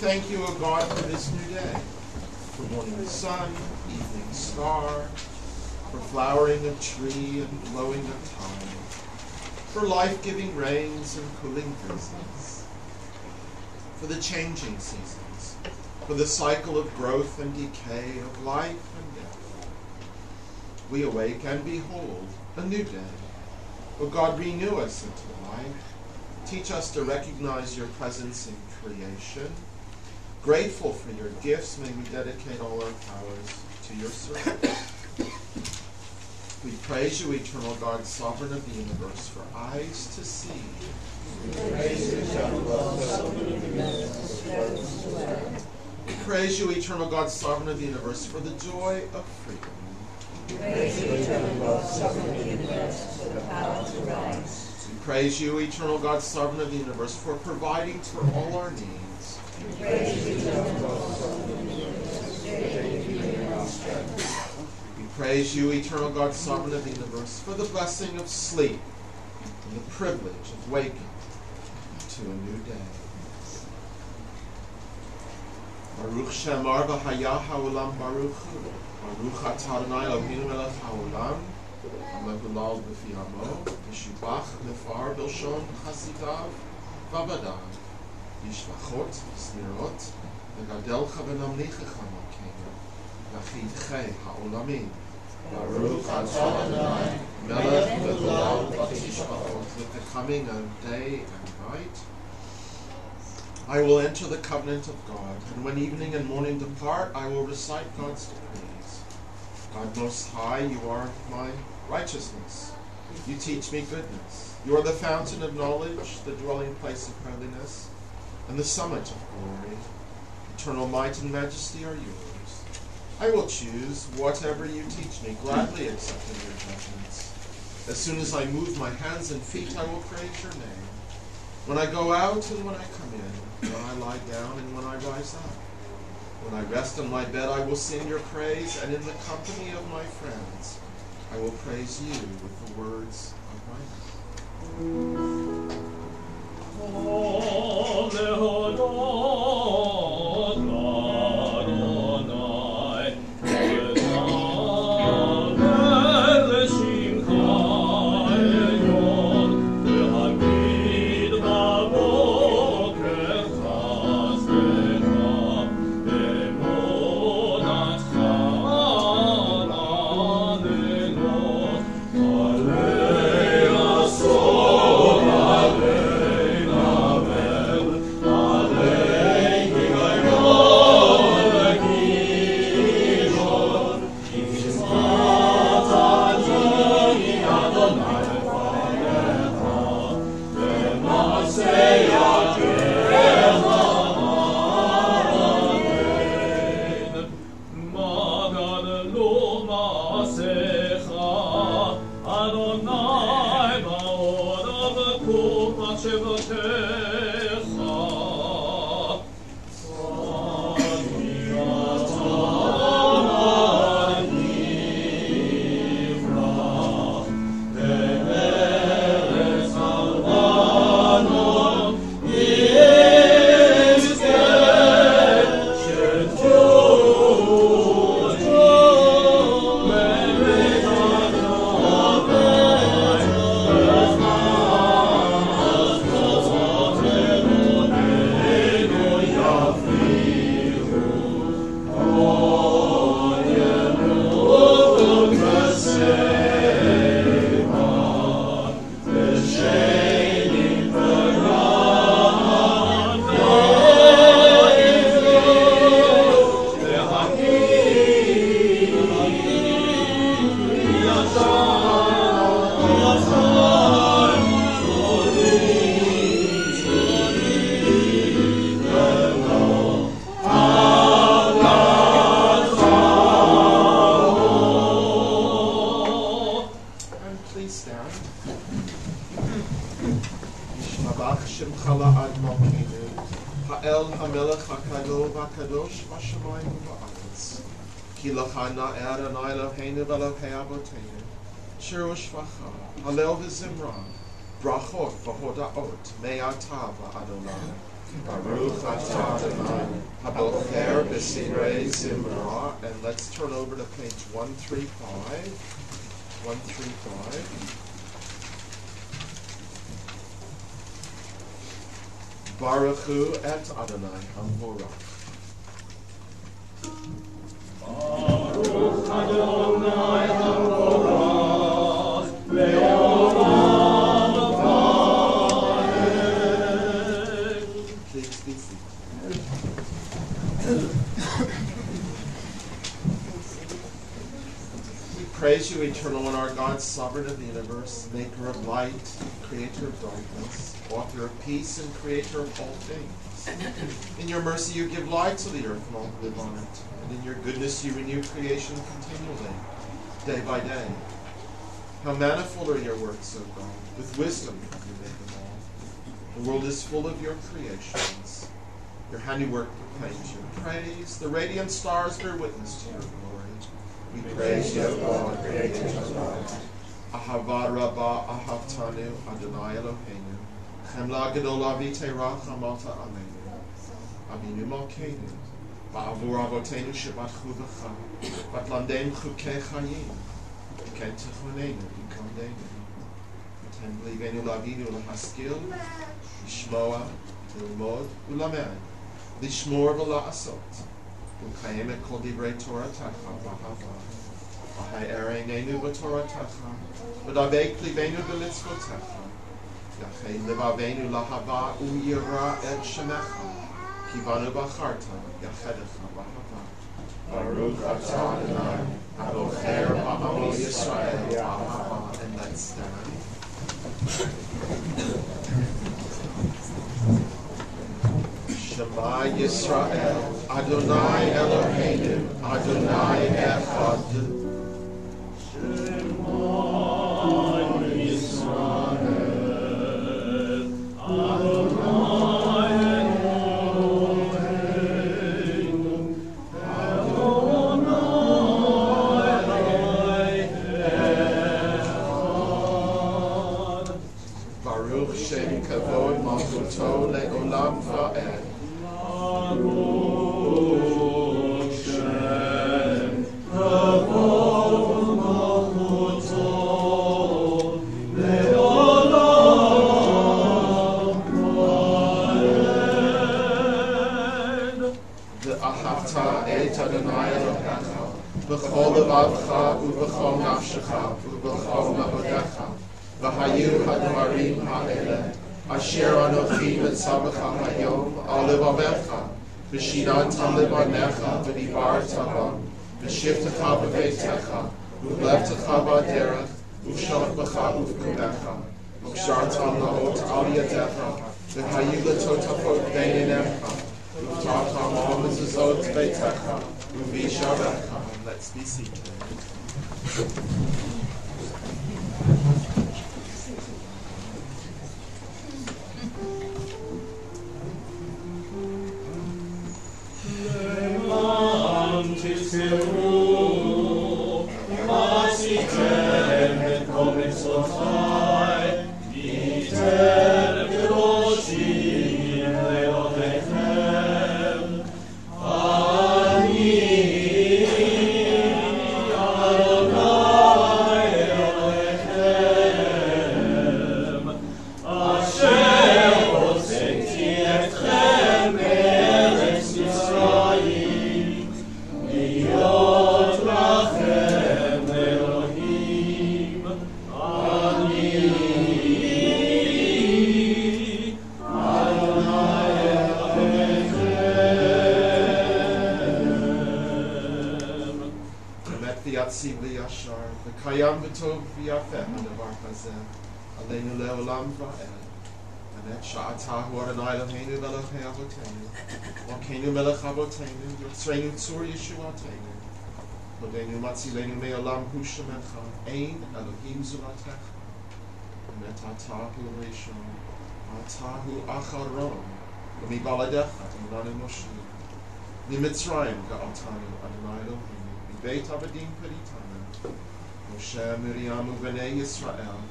thank you, O God, for this new day, for morning sun, evening star, for flowering of tree and blowing of tide, for life-giving rains and cooling breezes, for the changing seasons, for the cycle of growth and decay, of life and death. We awake and behold a new day. O God, renew us into life. Teach us to recognize your presence in creation. Grateful for your gifts, may we dedicate all our powers to your service. We praise you, eternal God, sovereign of the universe, for eyes to see. We praise you, eternal God, sovereign of the universe. We praise you, eternal God, sovereign of the universe, for the joy of freedom. We praise you, eternal God, sovereign of the universe, for the power to rise. We praise you, eternal God, sovereign of the universe, for providing for all our needs. We praise you, eternal God, sovereign of the universe, for giving our strength. We praise you, eternal God, sovereign of the universe, for the blessing of sleep and the privilege of waking to a new day. Baruch Shemar v'haya ha'olam baruch hu. Baruch atah Adonai Eloheinu melech ha'olam. Hamehulal b'fi amo. Meshubach nefar b'lshon chasidav v'avadav. Yishvachot v'smirot. V'gadelcha v'namlichecha malkeinu. V'chidchei ha'olamim. Baruch atah Adonai melech ha'olam v'tishvachot. With the coming of day and night, I will enter the covenant of God, and when evening and morning depart, I will recite God's decrees. God Most High, you are my righteousness. You teach me goodness. You are the fountain of knowledge, the dwelling place of holiness, and the summit of glory. Eternal might and majesty are yours. I will choose whatever you teach me, gladly accepting your judgments. As soon as I move my hands and feet, I will praise your name. When I go out and when I come in, when I lie down and when I rise up. When I rest on my bed, I will sing your praise, and in the company of my friends, I will praise you with the words of my mouth. Ha'el ha'melech ha'kadol v'akadosh v'shamayim v'aretz. Ki l'chana Adonai Eloheinu v'Elokei Avoteinu. Shir u'shvacha, Hallel v'zimra, brachot v'hodaot, me'ata v'Adonai. Baruch atah Adonai, habocher b'sirei zimra. And let's turn over to page 135. 135. Baruch hu et Adonai Hamorach. Baruch Adonai Hamorach le'olam va'ed. Please be seated. We praise you, eternal one, our God, sovereign of the universe, maker of light, creator of darkness, author of peace, and creator of all things. In your mercy you give light to the earth and all who live on it. And in your goodness you renew creation continually, day by day. How manifold are your works, O God. With wisdom you made them all. The world is full of your creations. Your handiwork proclaims your praise. The radiant stars bear witness to your glory. We praise you, O God, creator of light. Ahava Rabbah Ahavtanu Adonai Eloheinu. Chemla Gedola V'Teira Chamata Aleinu. Avinu Malkeinu. Ba'avur Avotenu Shebatchu V'cha. Batlamdem Chukei Chayim. Ken Techonenu V'Kamdenu. V'ten Blivenu Lavinu L'Haskil. L'Shmoa. L'Lmod. U'Lamed. L'Shmor V'La'asot. U'Kayem Et Kol Divrei Torah Tacha V'Hava. Ahai Ereinenu B'Torah Tacha. V'Davei Klivenu B'Litzvotecha. Yachei Livavenu Lahava U'Yira Et Shemecha. Kivanu B'Charta Yachedecha V'Hava. Baruch atah Adonai, habocher ba'amo Yisrael V'Hava. And let's stand. Shema Yisrael, Adonai Eloheinu, Adonai Echad. Shema Yisrael, Adonai Eloheinu, Adonai Echad. Baruch Shem Kavod Malchuto Le'olam Va'ed. Baruch Shem Kavod Malchuto le'olam va'ed. Ve'ahavta et Adonai Elohecha b'chol levavcha u'b'chol nafshecha u'b'chol mahodecha v'hayu hadvarim ha'eleh asher anochi mitzavecha hayom al levavecha v'shinantam levanecha v'dibarta bam v'shivtecha b'veitecha u'levtecha b'aderech u'shavtecha u'v'kumecha u'kshartam la'ot al yadecha v'hayu letotafot beinenecha u'tatam al mezuzot beitecha u'vishavecha. Let's be seated. Le'man tizkeru, v'asitem et kol mitzvotai, v'yitem kedoshim le'odechem. Ani Adonai Elohechem, asher hoseti etchem me'eretz Mitzrayim, liyot lachem Elohim. Ani Adonai Elohechem. Emet v'yatziv v'yashar v'kayam v'tov v'yafeh hadavar hazeh aleinu le'olam va'ed. Anet sha'atahu Adonai Eloheinu v'Elohei Avotenu Malkeinu melech Avotenu Yotzreinu tzur Yeshuateinu Hodenu matzilenu me'olam hu shemecha Ein Elohim zulatecha Anet atahu rishon Atahu acharon V'mibaladecha Imranu Moshe Mitzrayim ga'atanu Adonai Eloheinu Beit Avadim Peritana, Moshe Miriam u'Bnei Yisrael,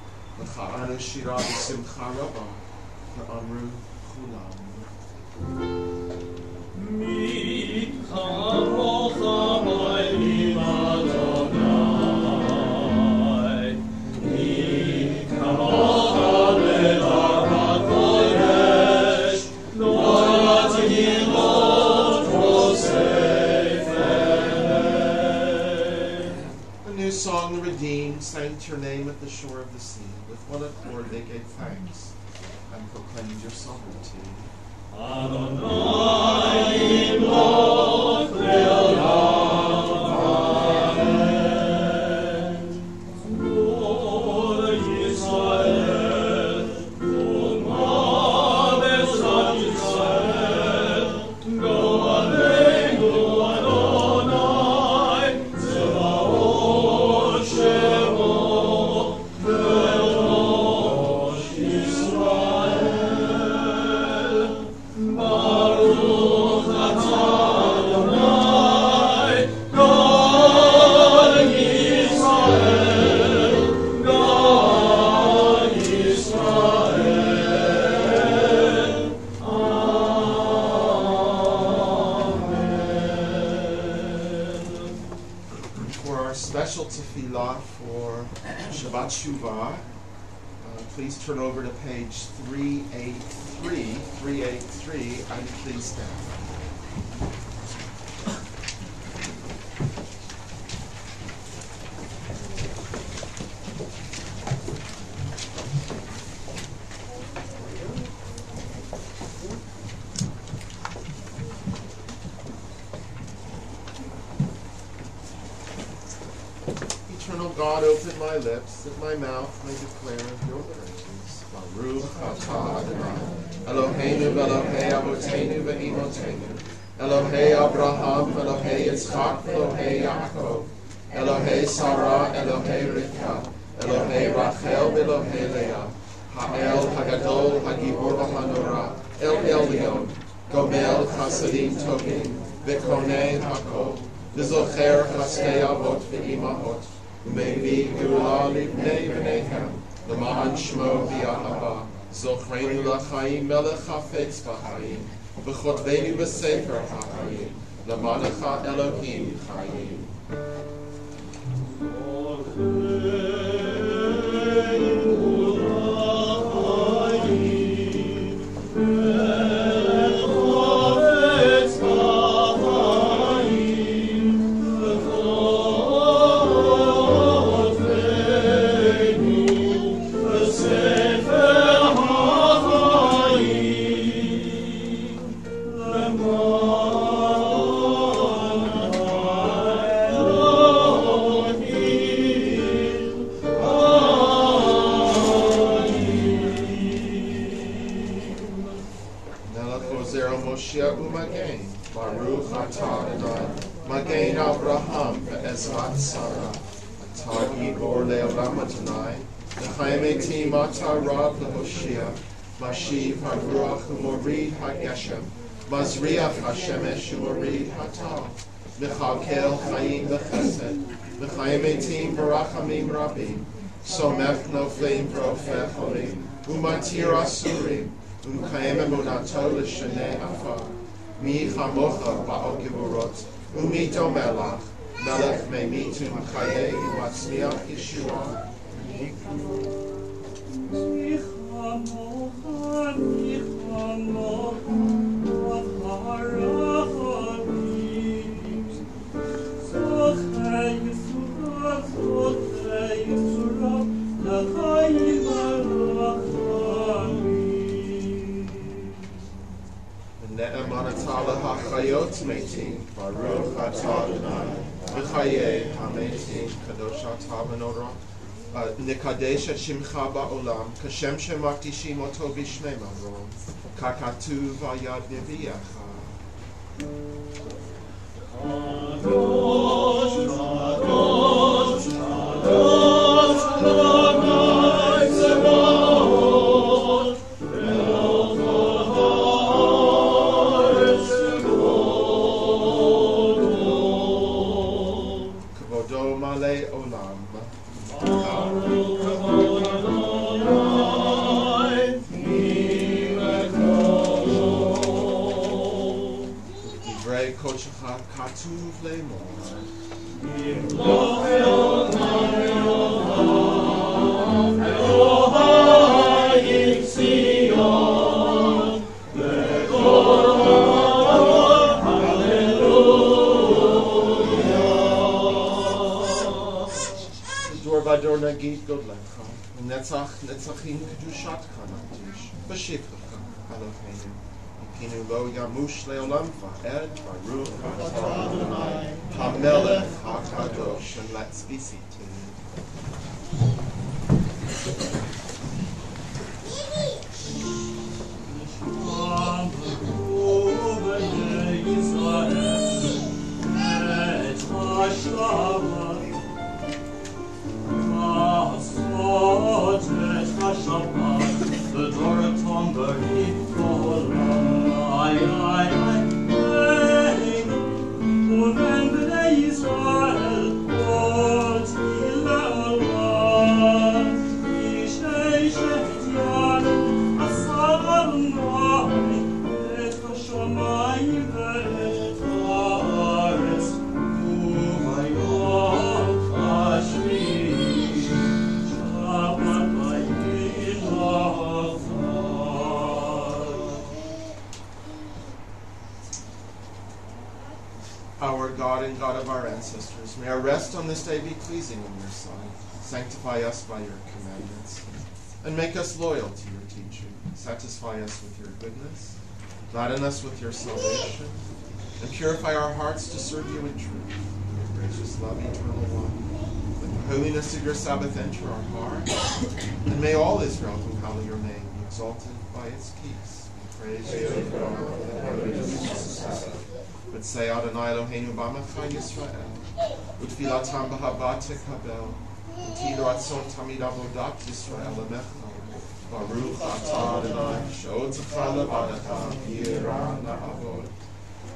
V'cha'anu shira b'simcha rabba, V'amru chulam. Song the redeemed sang to your name at the shore of the sea. With one accord they gave thanks and proclaimed your sovereignty. Adonai Imloch le'olam. Lord Yisrael, Oma Bezrat Yisrael, Go Aleinu Adonai, Zevaot Shemo, Kadosh Yisrael. Baruch atah Adonai, God Yisrael, God Yisrael. Amen. For our special tefillah for Shabbat Shuvah, please turn over to page 383, and please stand. Eternal God, open my lips, that my mouth may declare your praise. Baruch atah Adonai, Eloheinu v'Elohei Avoteinu v'Imoteinu, Elohei Abraham v'Elohei Yitzchak v'Elohei Yaakov, Elohei Sarah, Elohei Rivka, Elohei Rachel v'Elohei Leah, Ha'el Hagadol Hagibor v'Hanora, El Elyon, Gomel Chasadim Tovim, V'Konei Hakol, V'Zocher Chasdei Avot v'Imahot, U'Mevi Geula Livnei B'neihem, L'ma'an Shmo v'Yahava, Zochreinu L'chaim Melech Hafetz B'chaim, V'chotvenu B'Sefer HaChaim, L'manecha Elohim Chaim. Baruch atah Adonai, Magen Abraham ve'ezrat Sarah, atah Igor le'olam Adonai, L'chaim etim atah Rav le'hoshia, Mashiv ha'ruach u'morid ha'geshem, Mazriach ha'shemesh u'morid ha'tal, V'chalkel chayim v'chesed, L'chaim etim v'rachamim rabim, Somech noflim v'rofeh cholim, U'matir asurim, U'mkayem emunato l'shenei afar, Mi chamocha ba'al geburot, umi domelach, melech me'mitum chayei u'matzmiach Yeshua. Mi chamocha, v'harachamim, zochei Yisura, l'chayim v'rachamim. Ne'emanatala ha'chayot metim, Baruch atah Adonai, v'chayei ha'metim, kadosh atah v'norah, nekadesh et shimcha ba'olam, kashem shemakdishim oto b'shnei marom, kakatuv ayad nevi'echa. Kadosh, kadosh, kadosh, Adonai Tzevaot, Melech ha'aretz kvodo. Kvodo malei olam. Baruch kavod Adonai, mi v'kvodo. Katuv Lemor. Door by door nagit godlecha, netzachim kedushatka natish, b'shivcha Eloheinu, ikinu lo yamush leolamcha, ed baruch atah Adonai, hamelech hakadosh, and let's be seated. Our God and God of our ancestors, may our rest on this day be pleasing in your sight. Sanctify us by your commandments, and make us loyal to your teaching. Satisfy us with your goodness, gladden us with your salvation, and purify our hearts to serve you in truth. Your gracious love, eternal one, let the holiness of your Sabbath enter our hearts, and may all Israel who hallow your name be exalted by its peace. We praise you, O God, for the holiness of the Sabbath. But say Adonai Eloheinu b'amecha Yisrael, utfilatam b'haba tekabel, u'ti ratzon tamid avodat Yisrael amecha, baruch atah Adonai, she'otecha levadecha, yirah na'avod.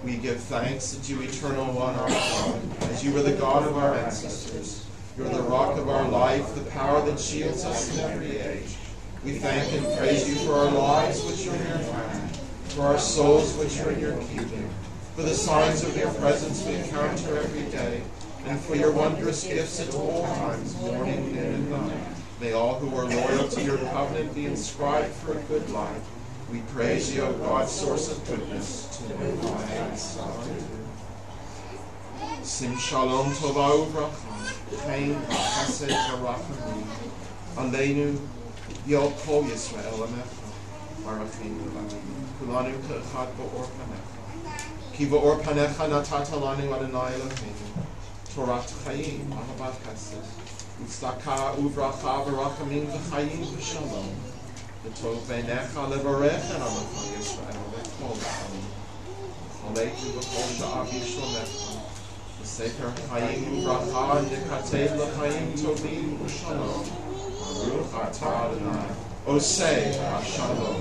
We give thanks that you, eternal one, our God, as you were the God of our ancestors. You are the rock of our life, the power that shields us in every age. We thank and praise you for our lives which are in your hand, for our souls which are in your keeping, for the signs of your presence we encounter every day, and for your wondrous gifts at all times, morning, noon, and night. May all who are loyal to your covenant be inscribed for a good life. We praise you, O God, source of goodness, to whom I am salted. Sim shalom tova uvracha, chaim v'chesed v'rachamim, aleinu yol kol Yisrael amecha, barachim v'avim, kulanu k'echad ba'or panecha. Ki ba'or panecha natata lanu Adonai Eloheinu, Torat chayim, ahavat chesed, u'tzedaka uvracha v'rachamim v'chayim v'shalom, v'tov beinecha levarecha amecha Yisrael v'kol ha'alim, v'choleitu v'chol sha'av yishlomecha, v'sefer chayim uvracha nikatev l'chayim tovim v'shalom, baruch atah Adonai, osei ha'shalom.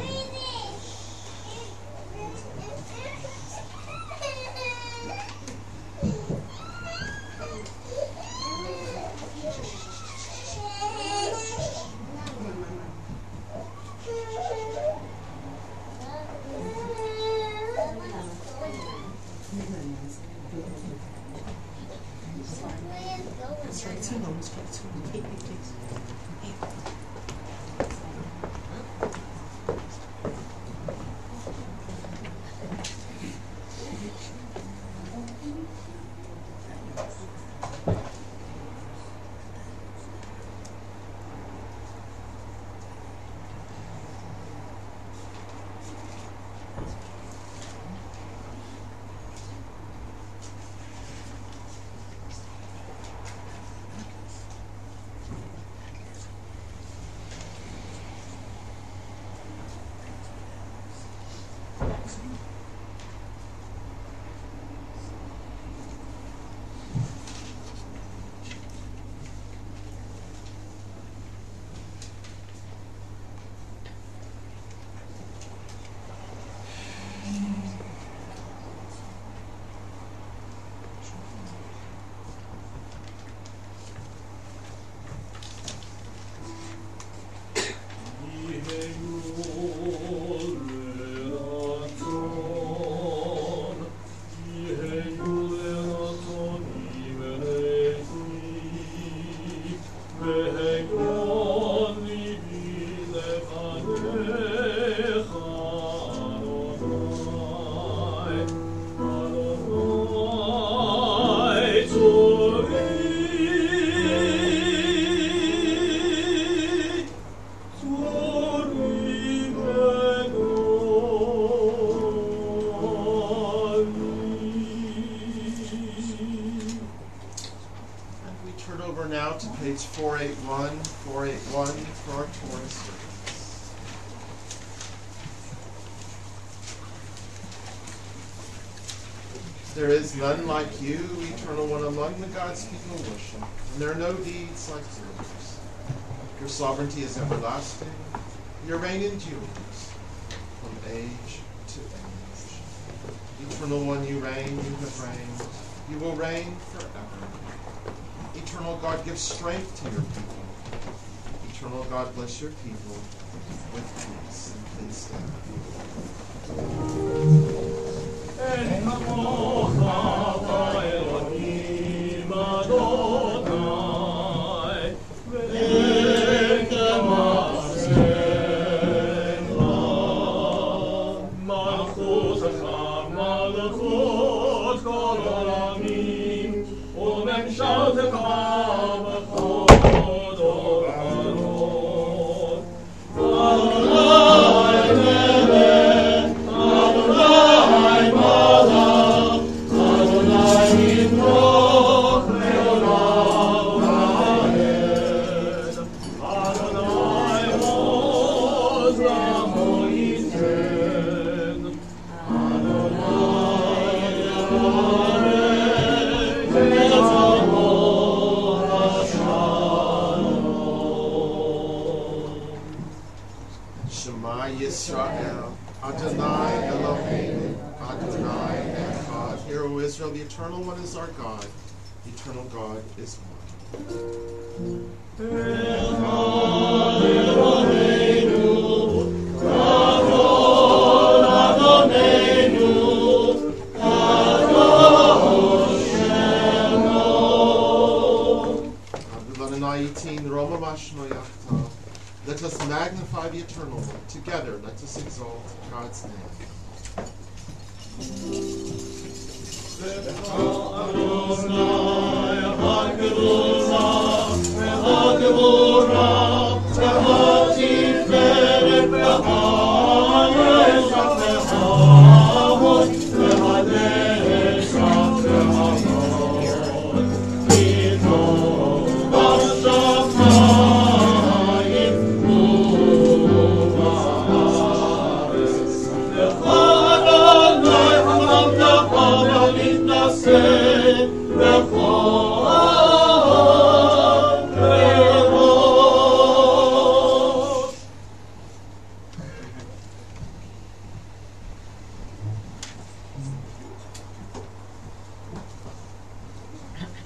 481 for our Torah service. There is none like you, Eternal One, among the gods people worship, and there are no deeds like yours. Your sovereignty is everlasting. Your reign endures from age to age. Eternal One, you reign, you have reigned. You will reign forever. Eternal God, give strength to your people. Eternal God, bless your people with peace. And please stand. The Eternal One is our God. The Eternal God is one. Let us magnify the Eternal One. Together, let us exalt God's name.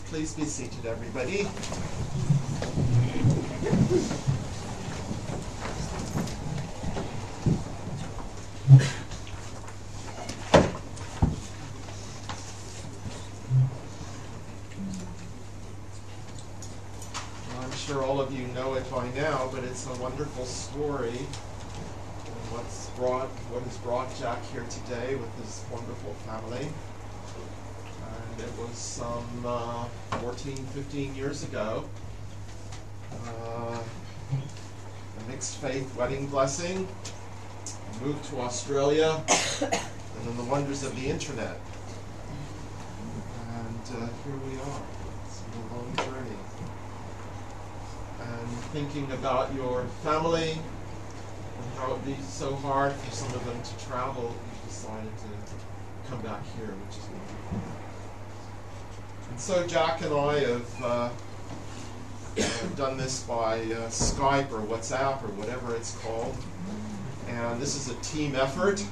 Please be seated, everybody. I'm sure all of you know it by now, but it's a wonderful story. What has brought Jack here today with his wonderful family. And it was some 14, 15 years ago. A mixed faith wedding blessing. I moved to Australia, and then the wonders of the internet. And here we are. It's been a long journey. And thinking about your family and how it would be so hard for some of them to travel, we decided to come back here, which is wonderful. And so Jack and I have done this by Skype or WhatsApp or whatever it's called. And this is a team effort.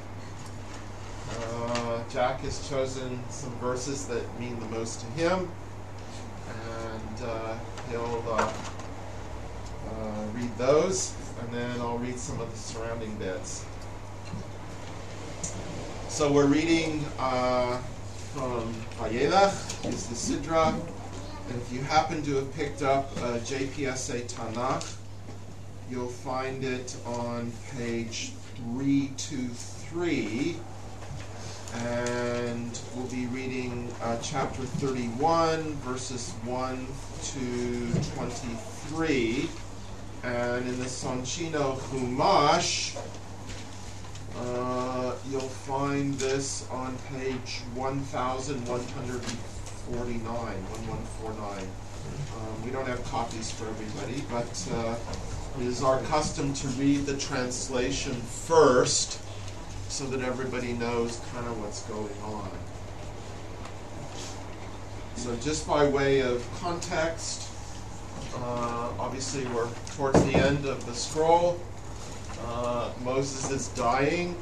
Jack has chosen some verses that mean the most to him. And he'll read those, and then I'll read some of the surrounding bits. So we're reading from Vayelech, is the Sidra, and if you happen to have picked up JPSA Tanakh, you'll find it on page 323, and we'll be reading chapter 31, verses 1 to 23, and in the Sonchino Chumash, you'll find this on page 1149, 1149. We don't have copies for everybody, but it is our custom to read the translation first so that everybody knows kind of what's going on. So just by way of context, obviously we're towards the end of the scroll. Moses is dying.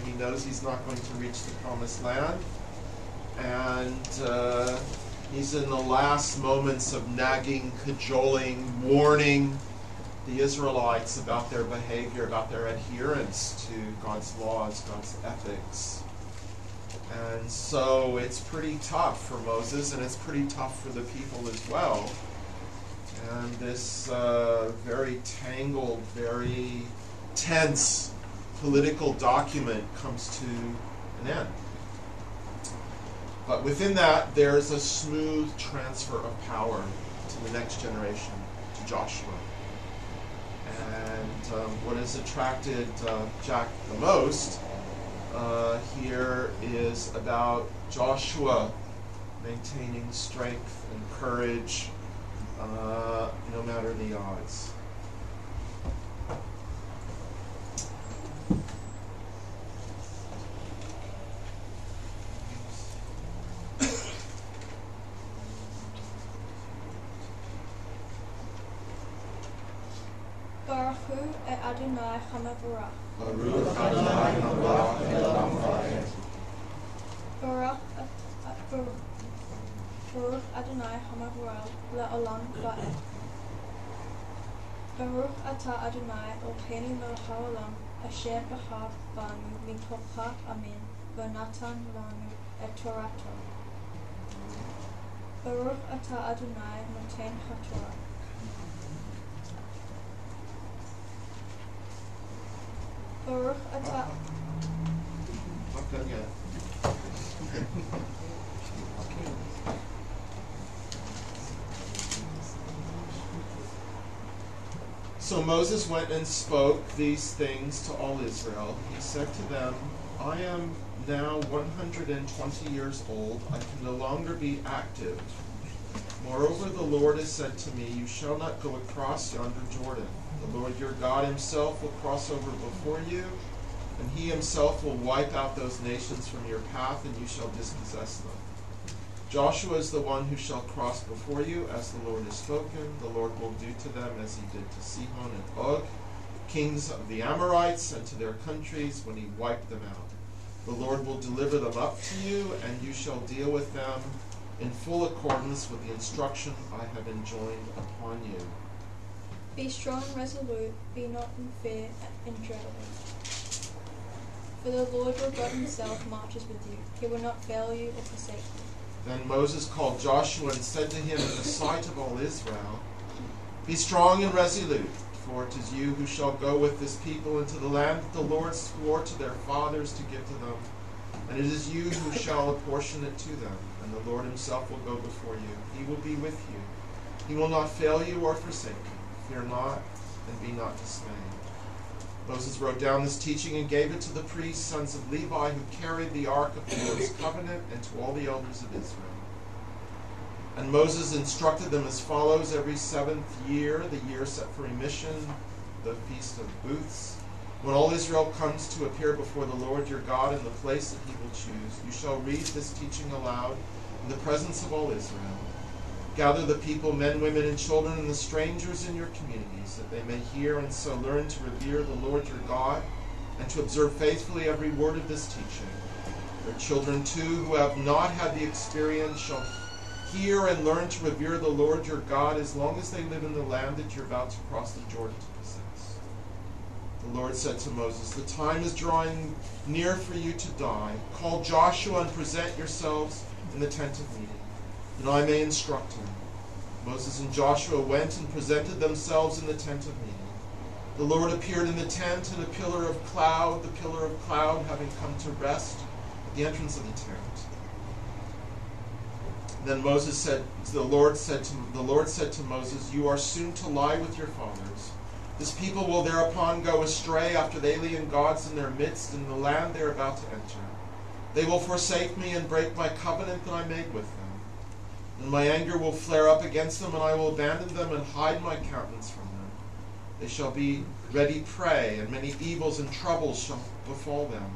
He knows he's not going to reach the promised land. And he's in the last moments of nagging, cajoling, warning the Israelites about their behavior, about their adherence to God's laws, God's ethics. And so it's pretty tough for Moses, and it's pretty tough for the people as well. And this very tangled, very tense political document comes to an end. But within that, there's a smooth transfer of power to the next generation, to Joshua. And what has attracted Jack the most here is about Joshua maintaining strength and courage no matter the odds. Baruch et Adonai Chamavarach. Baruch Adonai Hamelach Elam Vayet. Baruch Adonai Chamavarach Le'olam Va'ed. Baruch Atah Adonai Eloheinu melech haolam asher b'char banu mitorcha amin v'natan lanu et Torato. Baruch Atah Adonai noten haTorah. Baruch Atah. Not done yet. So Moses went and spoke these things to all Israel. He said to them, I am now 120 years old. I can no longer be active. Moreover, the Lord has said to me, you shall not go across yonder Jordan. The Lord your God himself will cross over before you, and he himself will wipe out those nations from your path, and you shall dispossess them. Joshua is the one who shall cross before you, as the Lord has spoken. The Lord will do to them as he did to Sihon and Og, kings of the Amorites, and to their countries when he wiped them out. The Lord will deliver them up to you, and you shall deal with them in full accordance with the instruction I have enjoined upon you. Be strong and resolute, be not in fear and dread. For the Lord your God himself marches with you. He will not fail you or forsake you. Then Moses called Joshua and said to him in the sight of all Israel, be strong and resolute, for it is you who shall go with this people into the land that the Lord swore to their fathers to give to them, and it is you who shall apportion it to them, and the Lord himself will go before you. He will be with you. He will not fail you or forsake you. Fear not, and be not dismayed. Moses wrote down this teaching and gave it to the priests, sons of Levi, who carried the ark of the Lord's covenant, and to all the elders of Israel. And Moses instructed them as follows: every 7th year, the year set for remission, the Feast of Booths, when all Israel comes to appear before the Lord your God in the place that he will choose, you shall read this teaching aloud in the presence of all Israel. Gather the people, men, women, and children, and the strangers in your communities, that they may hear and so learn to revere the Lord your God, and to observe faithfully every word of this teaching. Your children, too, who have not had the experience, shall hear and learn to revere the Lord your God as long as they live in the land that you're about to cross the Jordan to possess. The Lord said to Moses, the time is drawing near for you to die. Call Joshua and present yourselves in the tent of meeting, that I may instruct him. Moses and Joshua went and presented themselves in the tent of meeting. The Lord appeared in the tent in a pillar of cloud, the pillar of cloud having come to rest at the entrance of the tent. Then the Lord said to Moses, you are soon to lie with your fathers. This people will thereupon go astray after the alien gods in their midst in the land they are about to enter. They will forsake me and break my covenant that I made with them. And my anger will flare up against them, and I will abandon them and hide my countenance from them. They shall be ready prey, and many evils and troubles shall befall them.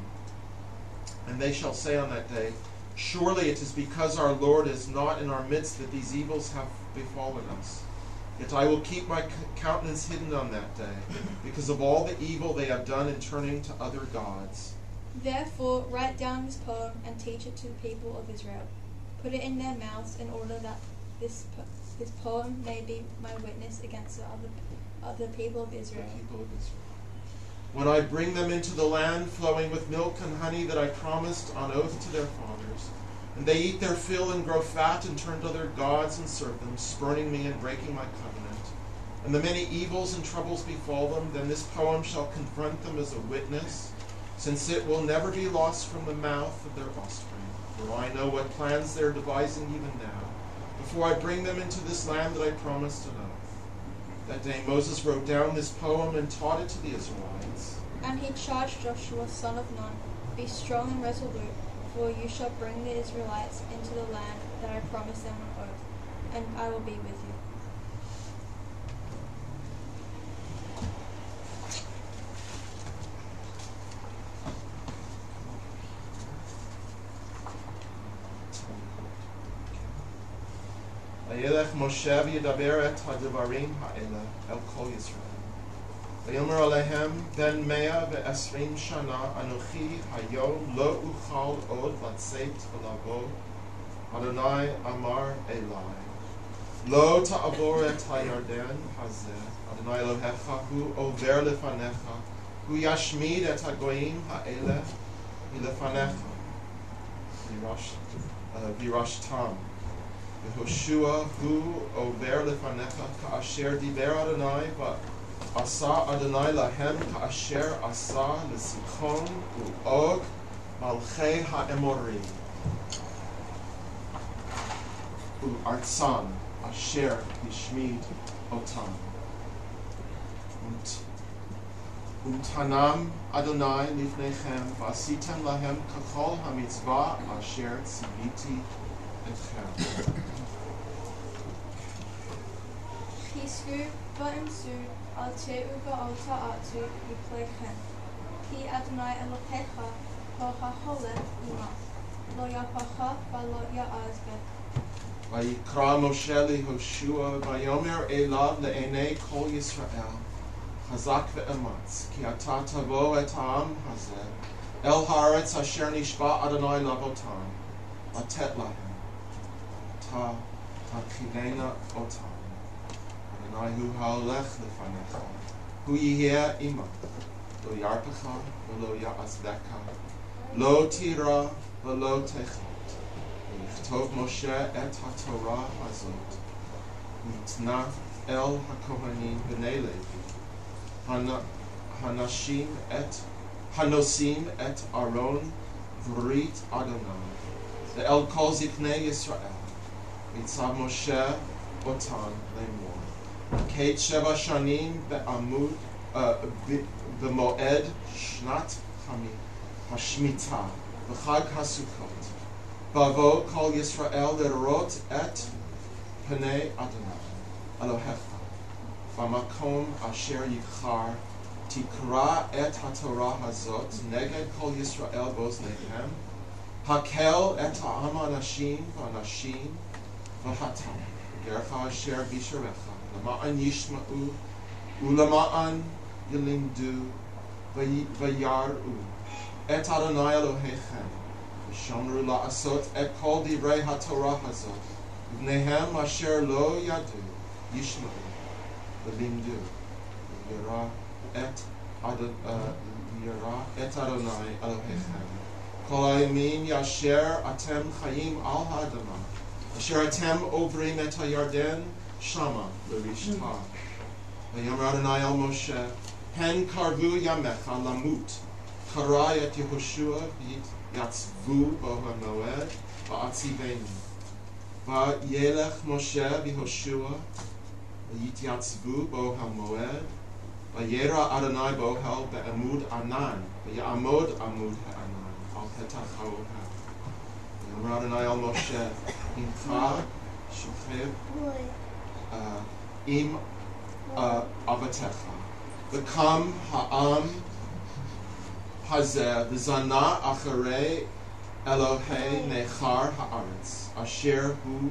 And they shall say on that day, surely it is because our Lord is not in our midst that these evils have befallen us. Yet I will keep my countenance hidden on that day, because of all the evil they have done in turning to other gods. Therefore write down this poem and teach it to the people of Israel. Put it in their mouths in order that this poem may be my witness against the other people of Israel. When I bring them into the land flowing with milk and honey that I promised on oath to their fathers, and they eat their fill and grow fat and turn to other gods and serve them, spurning me and breaking my covenant, and the many evils and troubles befall them, then this poem shall confront them as a witness, since it will never be lost from the mouth of their offspring. For I know what plans they are devising even now, before I bring them into this land that I promised on oath. That day Moses wrote down this poem and taught it to the Israelites. And he charged Joshua son of Nun, be strong and resolute, for you shall bring the Israelites into the land that I promised them on oath, and I will be with you. וילך משה וידבר את הדברים האלה אל כל ישראל. ויאמר עליהם בן 120 שנה אנוכי היום לא אוכל עוד לצאת ולבוא. אדוני אמר אלי לא תעבור את הירדן הזה. אדוני אלוהיך הוא עובר לפניך. הוא ישמיד את הגויים האלה מלפניך. וירשתם. Yehoshua hu over lefanecha ka'asher diber Adonai va'asa Adonai lahem ka'asher asa lesichon u'og malchei ha'emorim u'artzan asher hishmid otam Tanam Adonai lifnechem v'asitem lahem kachol hamitzvah asher tziviti etchem. Pisku va'imsu al te'u va'al ta'atu yiplechem. Ki Adonai Elohecha ho ha'holech imach. Lo yapacha v'lo ya'az bech. Vayikra Moshe liHoshua vayomer elav le'enei kol Yisrael chazak ve'ematz ki ata tavo et ha'am hazeh el haaretz asher nishba Adonai lavotam latet lahem ta tachivena otam Adonai hu ha'olech lefanecha hu yiheh imach lo yarpecha v'lo ya'azvecha lo tira v'lo techot Tov Moshe et HaTorah hazot nitna el haKohanim b'nei Levi hanosim et Aaron v'rit Adonai le'el kol ziknei Yisrael mitzav Moshe otan lemor keit sheva shanim be'amud b'moed shnat hashmita v'chag hasukot Bavo kol Yisrael lerot et Panei Adonai Elohecha V'makom asher yichar tikra et haTorah hazot neged kol Yisrael boznehem hakel et ha'am anashim v'anashim v'hatam gercha asher bisharecha lama'an yishma'u ulama'an yilimdu v'yar'u et Adonai Elohechem Shamru la'asot et kol divrei haTorah hazot v'nehem asher lo yadu yishma'u v'limdu yira et Adonai Elohechem kol ha'yamim yasher atem chayim al ha'adamah asher atem ovrim et ha'yarden shama l'rishta v'yomer Adonai el Moshe hen karvu yamecha lamut karai et Yehoshua v'yit Yatzvu bo ha'moed va'atzivenu va'yelech Moshe v'Yehoshua v'yityatzvu bo ha'moed va'yera Adonai bohel be'amud anan v'ya'amod amud ha'anan al petach ha'ohel v'yomer Adonai al Moshe incha שוכב עם אבותיך. וקם העם הזה וזנה אחרי אלוהי נכר הארץ, אשר הוא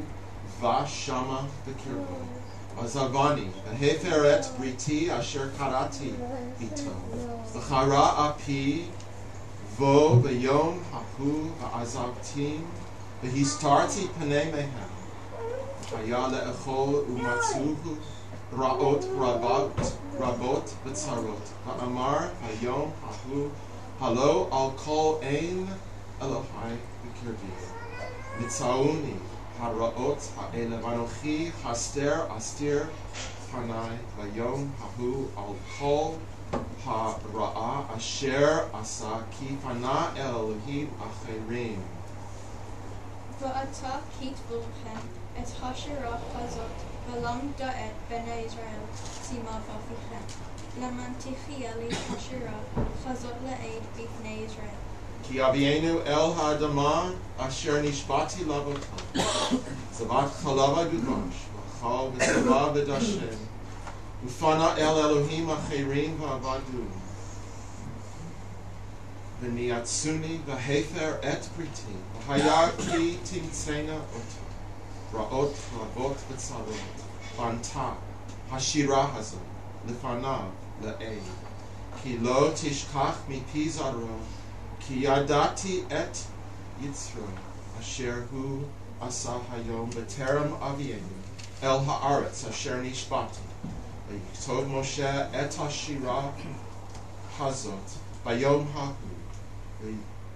ושמה בקרבו. עזבני, והפר את בריתי אשר קראתי איתו. וחרה אפי בו ביום ההוא ועזבתים, והסתרתי פני מהם. היה לאכול ומצאוהו רעות רבות וצרות. ואמר היום ההוא, הלא על כל אין אלוהי בקרבי. מצאוני הרעות האלה, ואנוכי אסתיר פני ביום ההוא על כל הרעה אשר עשה, כי פנה אל אלוהים אחרים. ואתה כתבו לכם את השירה הזאת, ולמד את בני ישראל שימה בפיכם. למען תחיה לי השירה הזאת לעד בפני ישראל. כי אבינו אל האדמה אשר נשבעתי לאבותיו, זבת חלב ודבש, ואכל ושבע ודשן, ופנה אל אלוהים אחרים ועבדו. וניאצוני והפר את בריתי, והיה כי תמצאנה אותה, רעות רבות וצרות, בנתה השירה הזאת לפניו לעד, כי לא תשכח מפי זרעו, כי ידעתי את יצרו, אשר הוא עשה היום בטרם אבינו, אל הארץ אשר נשבעתי. ויכתוב משה את השירה הזאת ביום ההוא,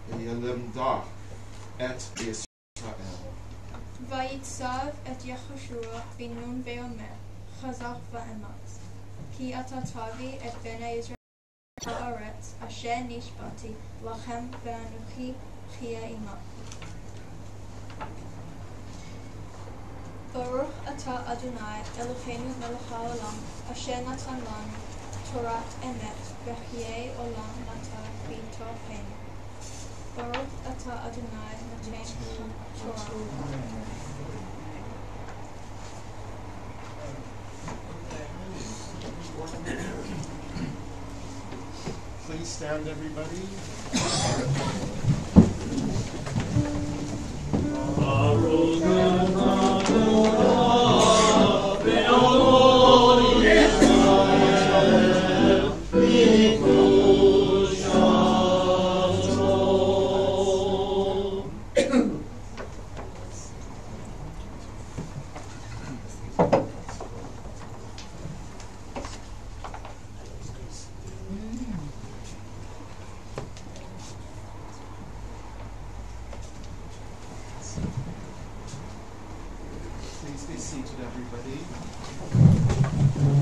וילמדה את ישראל. ויצב את יהושע בן נון ואומר, חזק ואמץ, כי אתה תביא את בני ישראל הארץ אשר נשבעתי לכם, ואנוכי חיה עמם. ברוך אתה אדוני אלוהינו מלך העולם, אשר נתן לנו תורת אמת, וחיי עולם נטע בתוכנו. ברוך אתה אדוני נותן תורה. Please stand, everybody. Please be seated, everybody.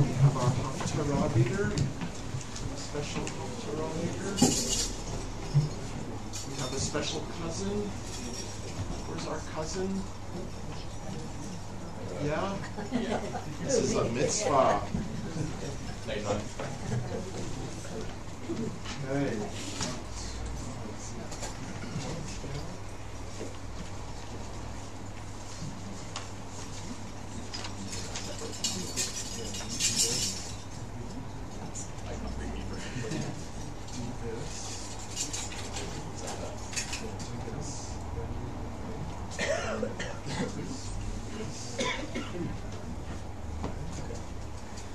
We have our Haftarah reader, a special Haftarah reader. We have a special cousin. Where's our cousin? Yeah? This is a mitzvah. Okay.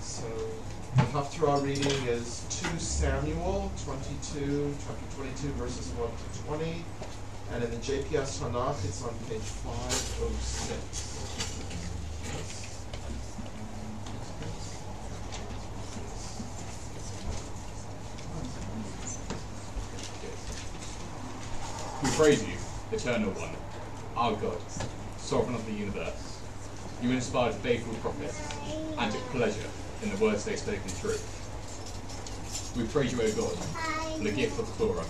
So the Haftarah reading is 2 Samuel 22 verses 1 to 20, and in the JPS Tanakh it's on page 506. We praise you, Eternal One, our God, Sovereign of the universe. You inspired faithful prophets and took pleasure in the words they spoke in truth. We praise you, O God, for the gift of the Torah,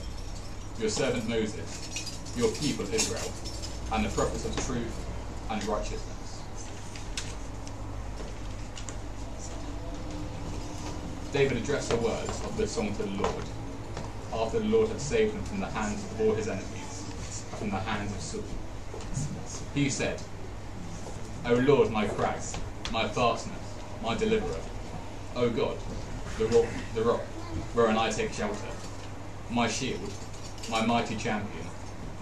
your servant Moses, your people Israel, and the prophets of truth and righteousness. David addressed the words of the song to the Lord, after the Lord had saved him from the hands of all his enemies, and from the hands of Saul. He said, O Lord, my crag, my fastness, my deliverer. O God, the rock wherein I take shelter, my shield, my mighty champion,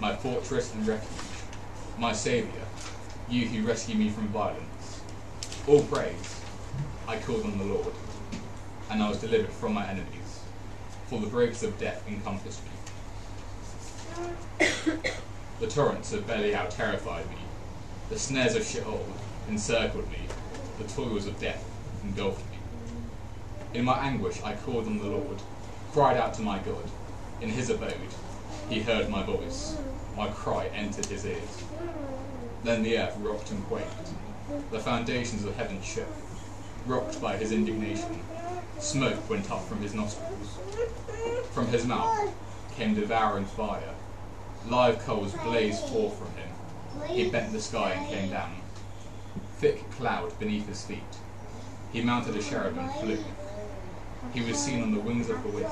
my fortress and refuge, my Saviour, you who rescue me from violence. All praise, I called on the Lord, and I was delivered from my enemies, for the breakers of death encompassed me. The torrents of Belial terrified me, the snares of Sheol encircled me, the toils of death engulfed me. In my anguish I called on the Lord, cried out to my God. In his abode he heard my voice, my cry entered his ears. Then the earth rocked and quaked, the foundations of heaven shook, rocked by his indignation. Smoke went up from his nostrils. From his mouth came devouring fire. Live coals blazed forth from him. He bent the sky and came down. Thick cloud beneath his feet. He mounted a cherub and flew. He was seen on the wings of the wind.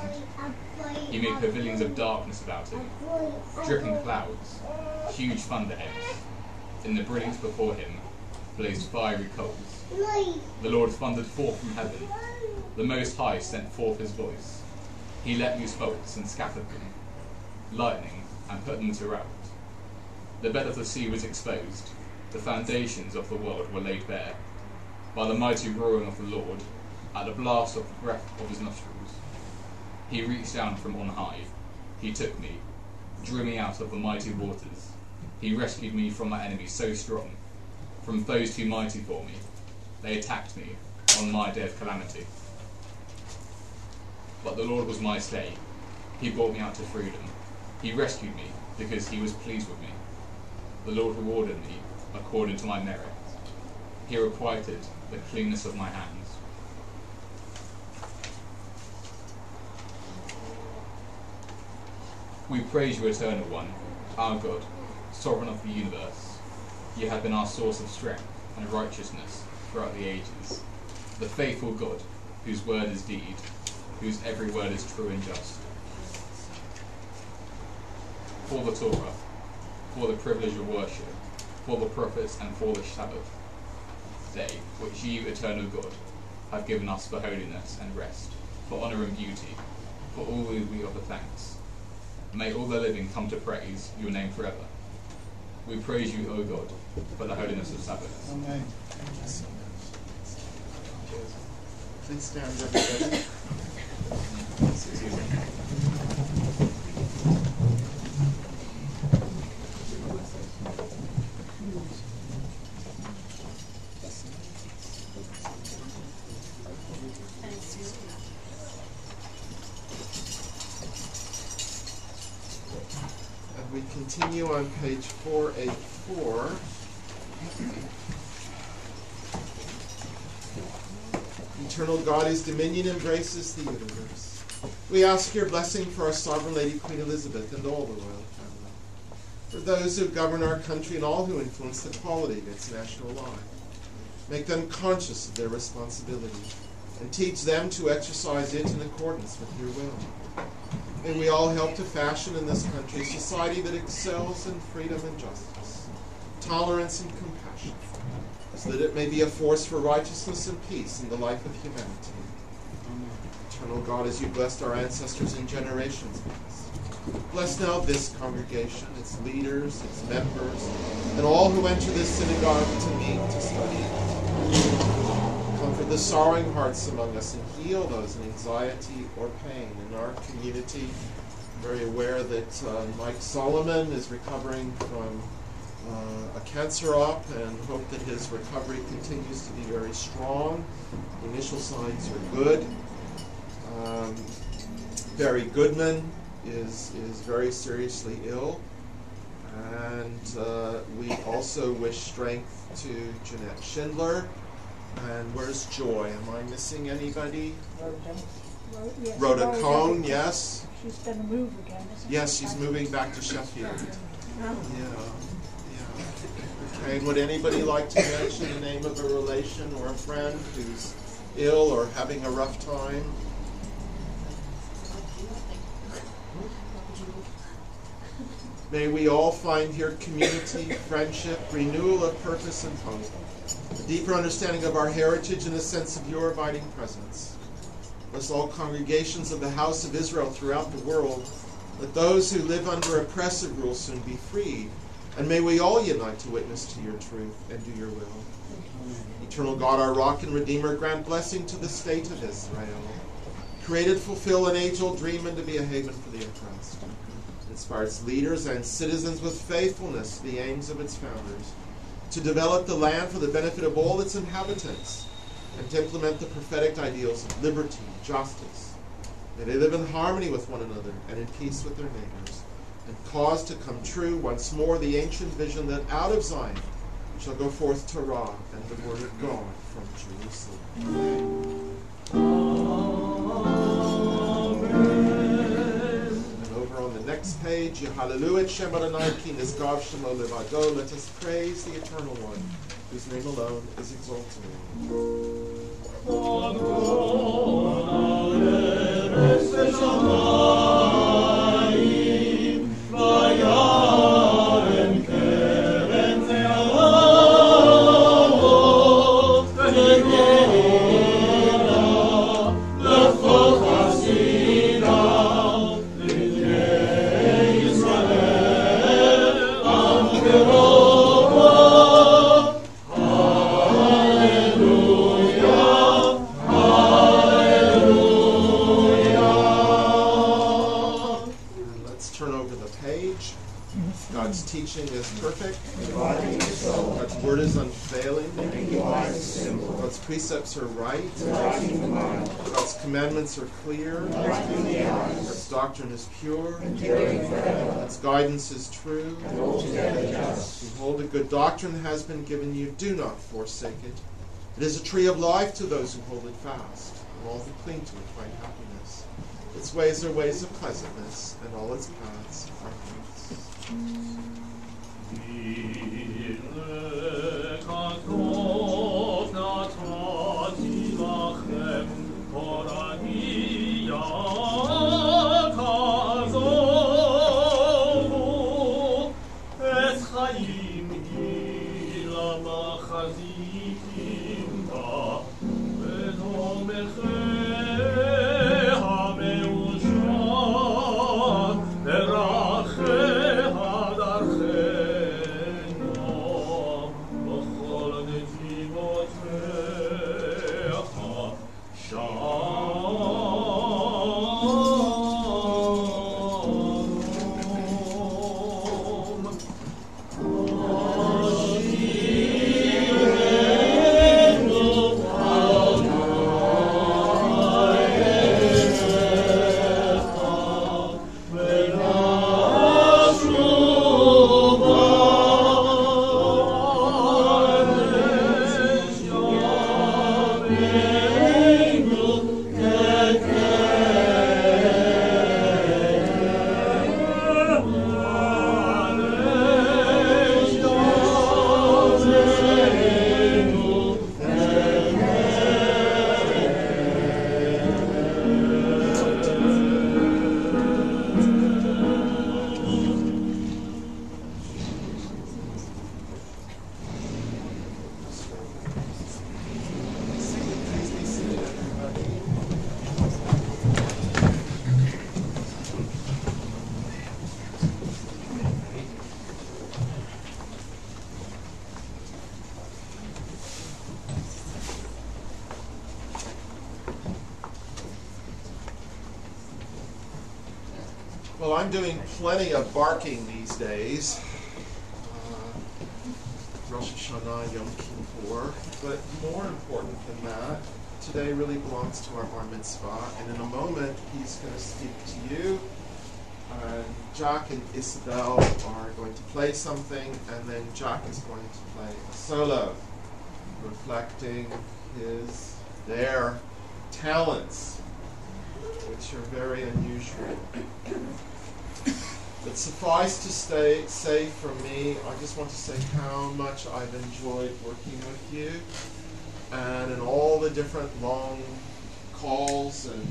He made pavilions of darkness about him, dripping clouds, huge thunderheads. In the brilliance before him blazed fiery coals. The Lord thundered forth from heaven. The Most High sent forth his voice. He let loose bolts and scattered them, lightning, and put them to rout. The bed of the sea was exposed. The foundations of the world were laid bare. By the mighty roaring of the Lord, at the blast of the breath of his nostrils. He reached down from on high. He took me, drew me out of the mighty waters. He rescued me from my enemies so strong, from foes too mighty for me. They attacked me on my day of calamity. But the Lord was my stay. He brought me out to freedom. He rescued me because he was pleased with me. The Lord rewarded me according to my merit. He requited the cleanness of my hands. We praise you, Eternal One, our God, Sovereign of the universe. You have been our source of strength and righteousness throughout the ages. The faithful God, whose word is deed, whose every word is true and just. For the Torah, for the privilege of worship, for the prophets, and for the Sabbath day, which you, Eternal God, have given us for holiness and rest, for honour and beauty, for all these we offer thanks. May all the living come to praise your name forever. We praise you, O God, for the holiness of Sabbath. Amen. Please stand, everybody. We continue on page 484. Eternal God, whose dominion embraces the universe. We ask your blessing for our Sovereign Lady Queen Elizabeth and all the royal family, for those who govern our country and all who influence the quality of its national life. Make them conscious of their responsibility and teach them to exercise it in accordance with your will. May we all help to fashion in this country a society that excels in freedom and justice, tolerance and compassion, so that it may be a force for righteousness and peace in the life of humanity. Eternal God, as you blessed our ancestors in generations past, bless now this congregation, its leaders, its members, and all who enter this synagogue to meet, to study. Comfort the sorrowing hearts among us and heal those in anxiety or pain in our community. I'm very aware that Mike Solomon is recovering from a cancer op, and hope that his recovery continues to be very strong. The initial signs are good. Barry Goodman is very seriously ill. And we also wish strength to Jeanette Schindler. And where's Joy? Am I missing anybody? Rhoda Cohn, yes. She's going to move again, isn't she? Yes, she's moving back to Sheffield. No. Yeah. Okay, would anybody like to mention the name of a relation or a friend who's ill or having a rough time? May we all find here community, friendship, renewal of purpose and hope, a deeper understanding of our heritage and a sense of your abiding presence. Bless all congregations of the house of Israel throughout the world. Let those who live under oppressive rule soon be freed. And may we all unite to witness to your truth and do your will. Eternal God, our rock and redeemer, grant blessing to the state of Israel. Created, fulfill an age-old dream and to be a haven for the oppressed. Inspire its leaders and citizens with faithfulness to the aims of its founders, to develop the land for the benefit of all its inhabitants, and to implement the prophetic ideals of liberty and justice. May they live in harmony with one another and in peace with their neighbors, and cause to come true once more the ancient vision that out of Zion shall go forth Torah and the word of God from Jerusalem. And over on the next page, Hallelujah, Shem Adonai, Ki Nizgav Shemo Levado. Let us praise the Eternal One, whose name alone is exalted. God's teaching is perfect. God's word is unfailing. God's precepts are right. God's commandments are clear. God's doctrine is pure. God's guidance is true. Behold, a good doctrine has been given you. Do not forsake it. It is a tree of life to those who hold it fast, and all who cling to it find happiness. Its ways are ways of pleasantness, and all its paths are peace. Well, I'm doing plenty of barking these days. Rosh Hashanah, Yom Kippur. But more important than that, today really belongs to our bar mitzvah. And in a moment, he's going to speak to you. Jack and Isabel are going to play something, and then Jack is going to play a solo, reflecting their talents, which are very unusual. But suffice to say for me, I just want to say how much I've enjoyed working with you, and in all the different long calls and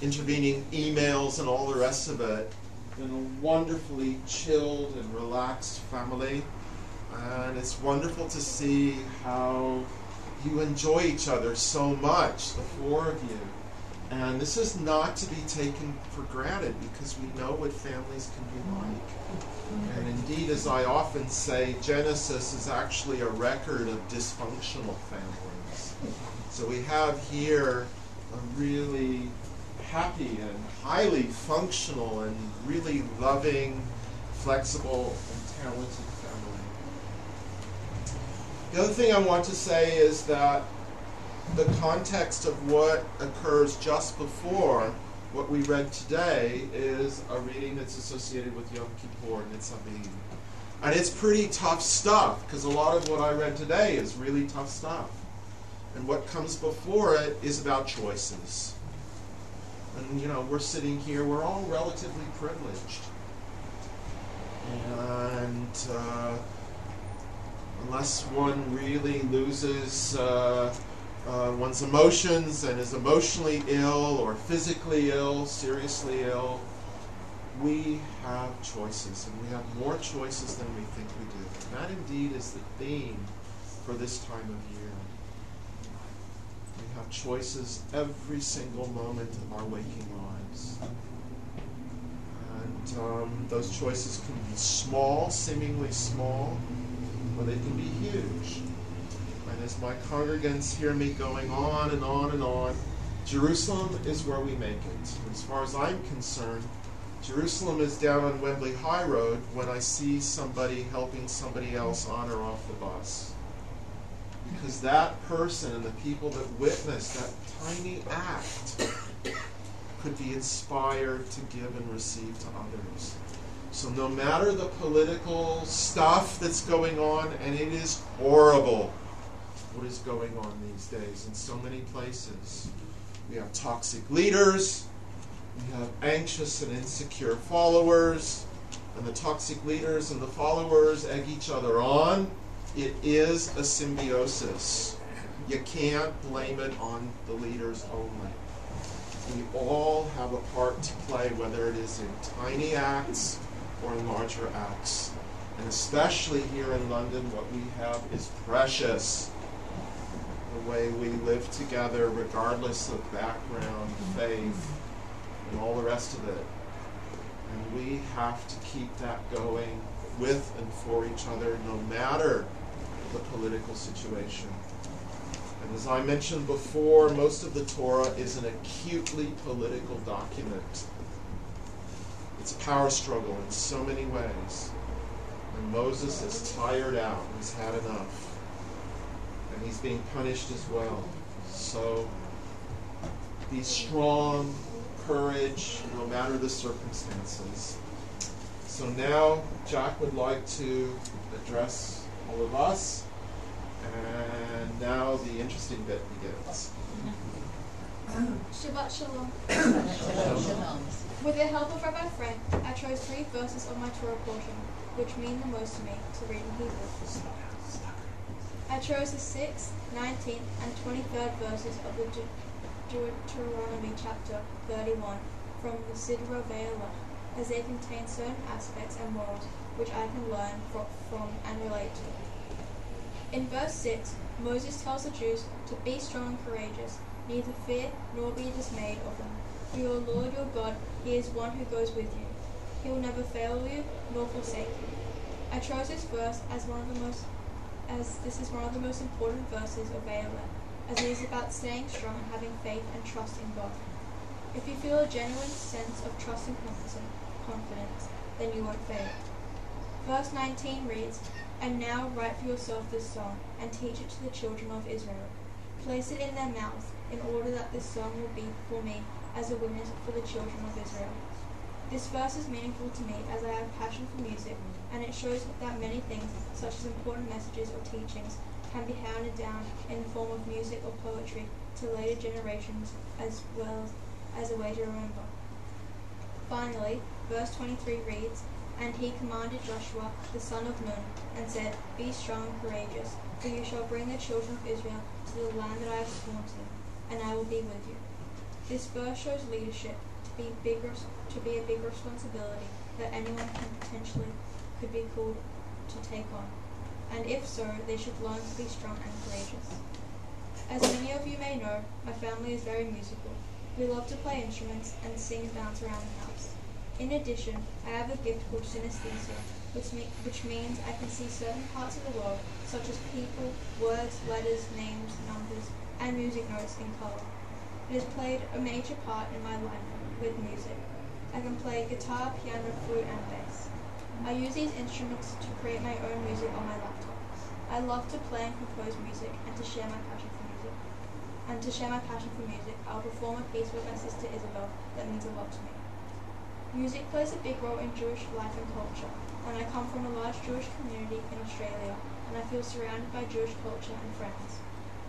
intervening emails and all the rest of it. been a wonderfully chilled and relaxed family, and it's wonderful to see how you enjoy each other so much, the four of you. And this is not to be taken for granted, because we know what families can be like. And indeed, as I often say, Genesis is actually a record of dysfunctional families. So we have here a really happy and highly functional and really loving, flexible, and talented family. The other thing I want to say is that the context of what occurs just before what we read today is a reading that's associated with Yom Kippur and Nitzavim. And it's pretty tough stuff, because a lot of what I read today is really tough stuff. And what comes before it is about choices. And, we're sitting here, we're all relatively privileged. And unless one really loses one's emotions and is emotionally ill or physically ill, seriously ill, we have choices, and we have more choices than we think we do. And that indeed is the theme for this time of year. We have choices every single moment of our waking lives. And those choices can be small, seemingly small, or they can be huge. And as my congregants hear me going on and on and on, Jerusalem is where we make it. As far as I'm concerned, Jerusalem is down on Wembley High Road when I see somebody helping somebody else on or off the bus. Because that person and the people that witness that tiny act could be inspired to give and receive to others. So no matter the political stuff that's going on, and it is horrible what is going on these days in so many places. We have toxic leaders, we have anxious and insecure followers, and the toxic leaders and the followers egg each other on. It is a symbiosis. You can't blame it on the leaders only. We all have a part to play, whether it is in tiny acts or in larger acts. And especially here in London, what we have is precious. The way we live together, regardless of background, faith, and all the rest of it. And we have to keep that going with and for each other, no matter the political situation. And as I mentioned before, most of the Torah is an acutely political document. It's a power struggle in so many ways. And Moses is tired out. He's had enough. And he's being punished as well. So be strong, courage, no matter the circumstances. So now Jack would like to address all of us. And now the interesting bit begins. Shabbat Shalom. Shalom. With the help of Rabbi Frank, I chose 3 verses of my Torah portion, which mean the most to me, to read in Hebrew. I chose the 6th, 19th, and 23rd verses of the Deuteronomy chapter 31 from the Sidra Ve'elah, as they contain certain aspects and morals which I can learn from and relate to. In verse 6, Moses tells the Jews to be strong and courageous, neither fear nor be dismayed of them. For your Lord your God, he is one who goes with you. He will never fail you nor forsake you. I chose this verse as this is one of the most important verses of Ve'elah, as it is about staying strong and having faith and trust in God. If you feel a genuine sense of trust and confidence, then you won't fail. Verse 19 reads, "And now write for yourself this song, and teach it to the children of Israel. Place it in their mouth, in order that this song will be for me as a witness for the children of Israel." This verse is meaningful to me as I have passion for music, and it shows that many things, such as important messages or teachings, can be handed down in the form of music or poetry to later generations, as well as a way to remember. Finally, verse 23 reads, "And he commanded Joshua the son of Nun, and said, Be strong and courageous, for you shall bring the children of Israel to the land that I have sworn to them, and I will be with you." This verse shows leadership to be a big responsibility, that anyone could be called to take on, and if so, they should learn to be strong and courageous. As many of you may know, my family is very musical. We love to play instruments and sing and dance around the house. In addition, I have a gift called synesthesia, which means I can see certain parts of the world, such as people, words, letters, names, numbers, and music notes in color. It has played a major part in my life with music. I can play guitar, piano, flute, and bass. I use these instruments to create my own music on my laptop. I love to play and compose music and to share my passion for music. I'll perform a piece with my sister Isabel that means a lot to me. Music plays a big role in Jewish life and culture, and I come from a large Jewish community in Australia, and I feel surrounded by Jewish culture and friends.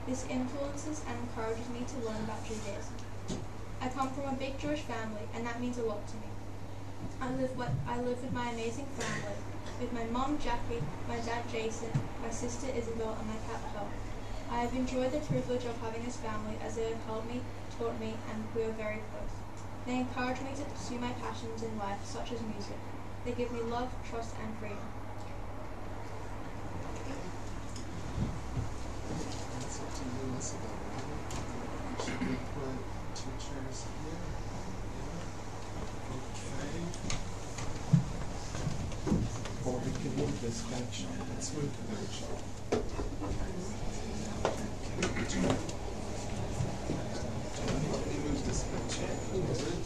This influences and encourages me to learn about Judaism. I come from a big Jewish family, and that means a lot to me. I live with my amazing family, with my mom Jackie, my dad Jason, my sister Isabel, and my cat Pearl. I have enjoyed the privilege of having this family as they have helped me, taught me, and we are very close. They encourage me to pursue my passions in life, such as music. They give me love, trust, and freedom. It's up to you, Isabel. Should we put 2 chairs here? Okay. Or we can move this bench. Let's move the bench. Let me move this bench forward.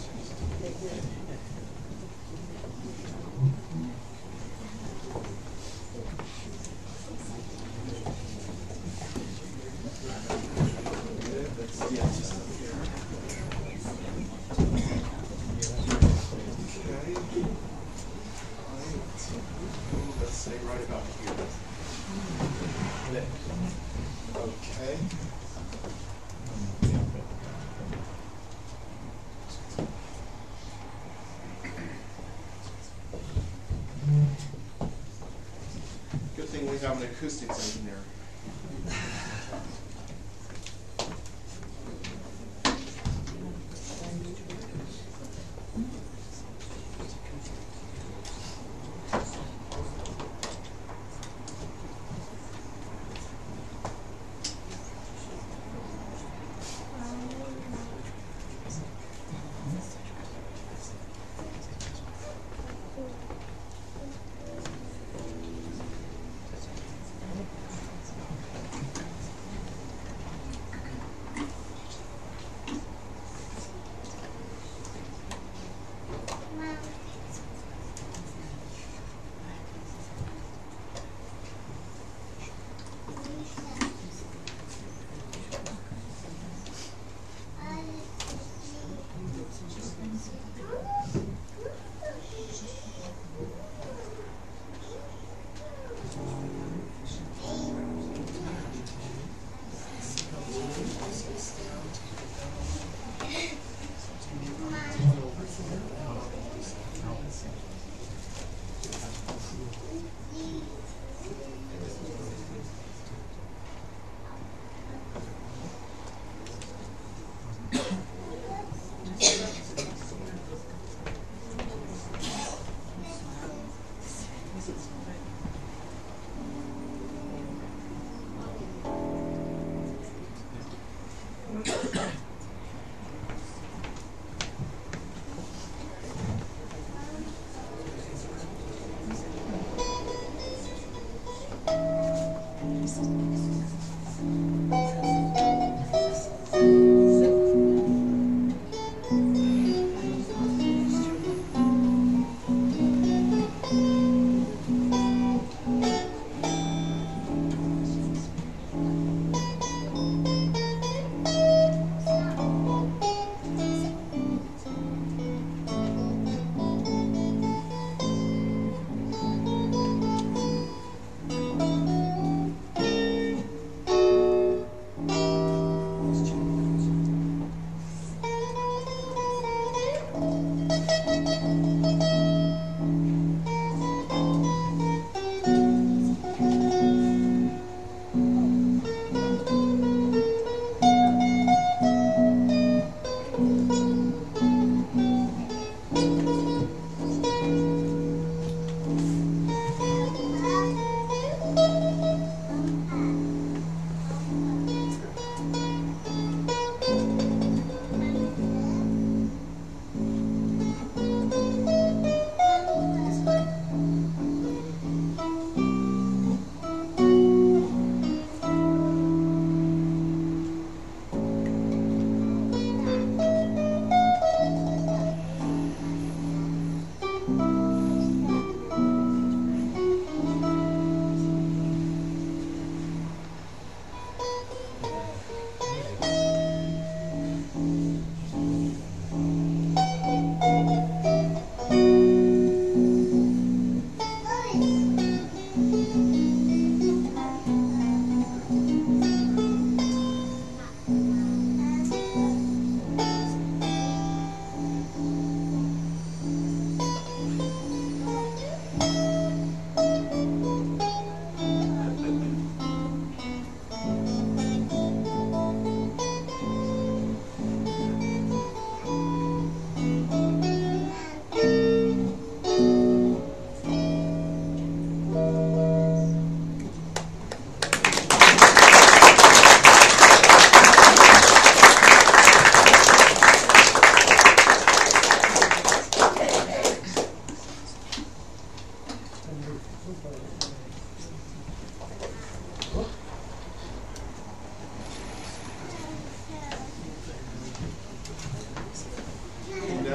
Okay. Good thing we have an acoustics engineer.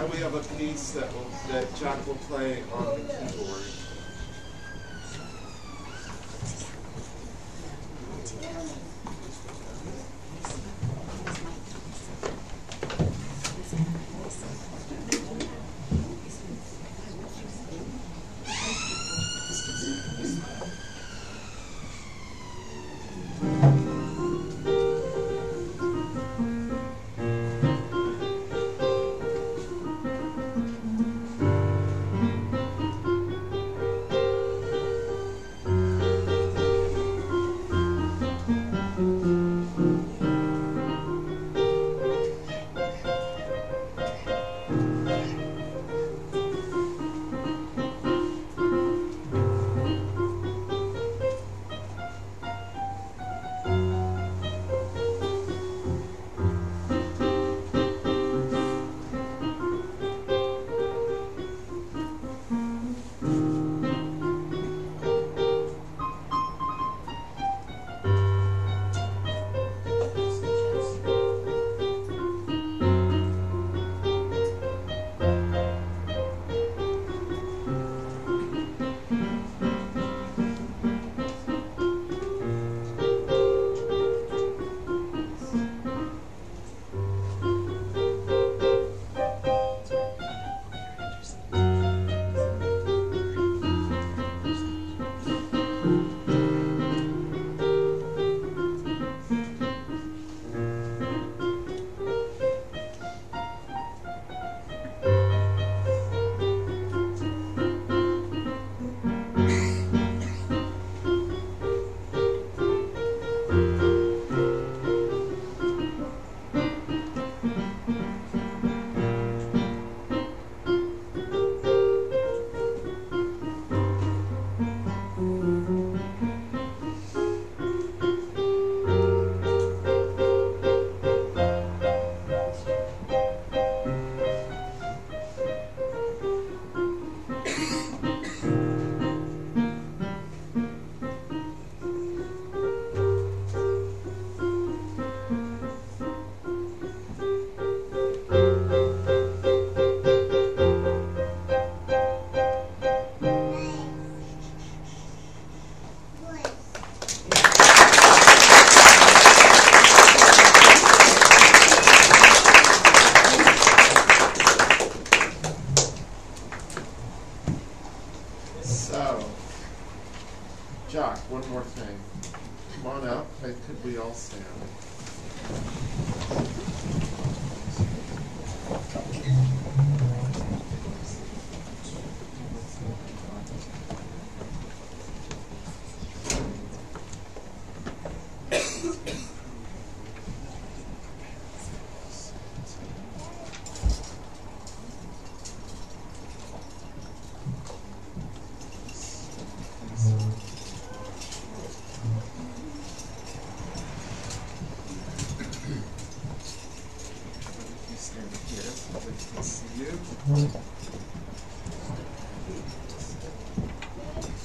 Now we have a piece that Jack will play on the keyboard. Jack, one more thing. Come on up. Could we all stand?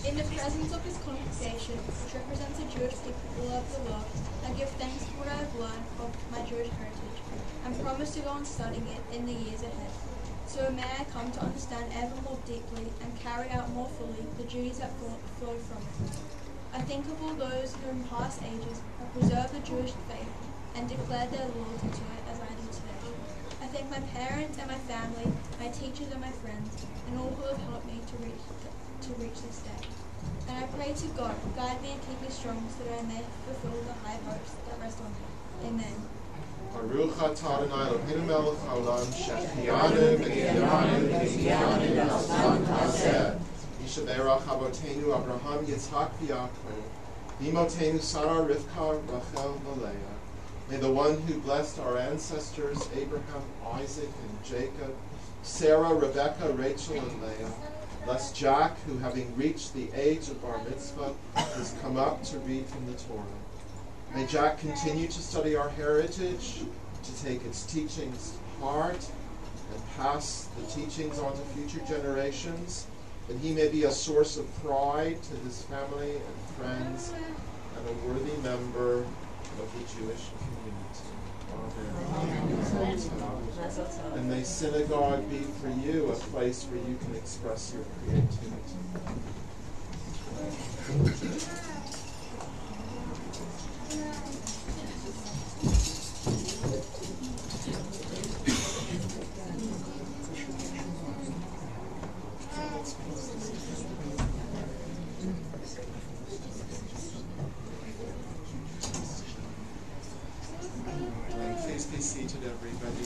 In the presence of this congregation, which represents the Jewish people all over the world, I give thanks for what I have learned of my Jewish heritage and promise to go on studying it in the years ahead. So may I come to understand ever more deeply and carry out more fully the duties that flow from it. I think of all those who in past ages have preserved the Jewish faith and declared their loyalty to it as I do today. I thank my parents and my family, my teachers and my friends, and all who have helped me to reach this day. And I pray to God, guide me and keep me strong so that I may fulfill the high hopes that rest on me. Amen. Baruch atah Adonai Eloheinu melech haolam shechianu v'kiyanu v'kiyanu v'asam kaseh yishaberach avotenu Abraham Yitzhak v'Yaakov v'imotenu Sarah Rivka Rachel v'Leah. May the one who blessed our ancestors Abraham, Isaac, and Jacob, Sarah, Rebekah, Rachel, and Leah, bless Jack, who having reached the age of bar mitzvah has come up to read from the Torah. May Jack continue to study our heritage, to take its teachings to heart, and pass the teachings on to future generations, that he may be a source of pride to his family and friends, and a worthy member of the Jewish community. Amen. And may synagogue be for you a place where you can express your creativity. Please be seated, everybody.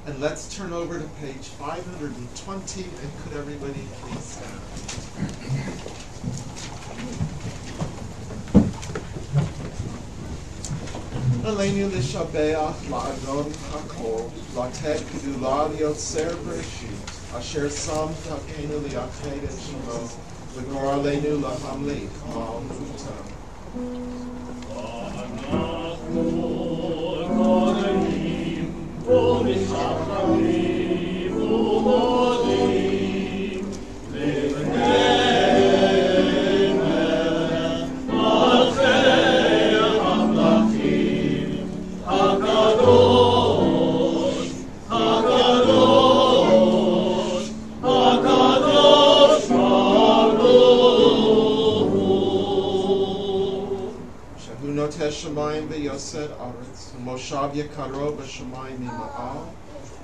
And let's turn over to page 520, and could everybody please stand? Aleinu l'shabeach la'adon hakol, latet gedula liotzer b'reshit, asher sam takenu li'ached et shemo, v'gor aleinu lahamlich al mutam. Shemayim v'yosed aretz, Moshav Yekaro b'shamayim ima'al,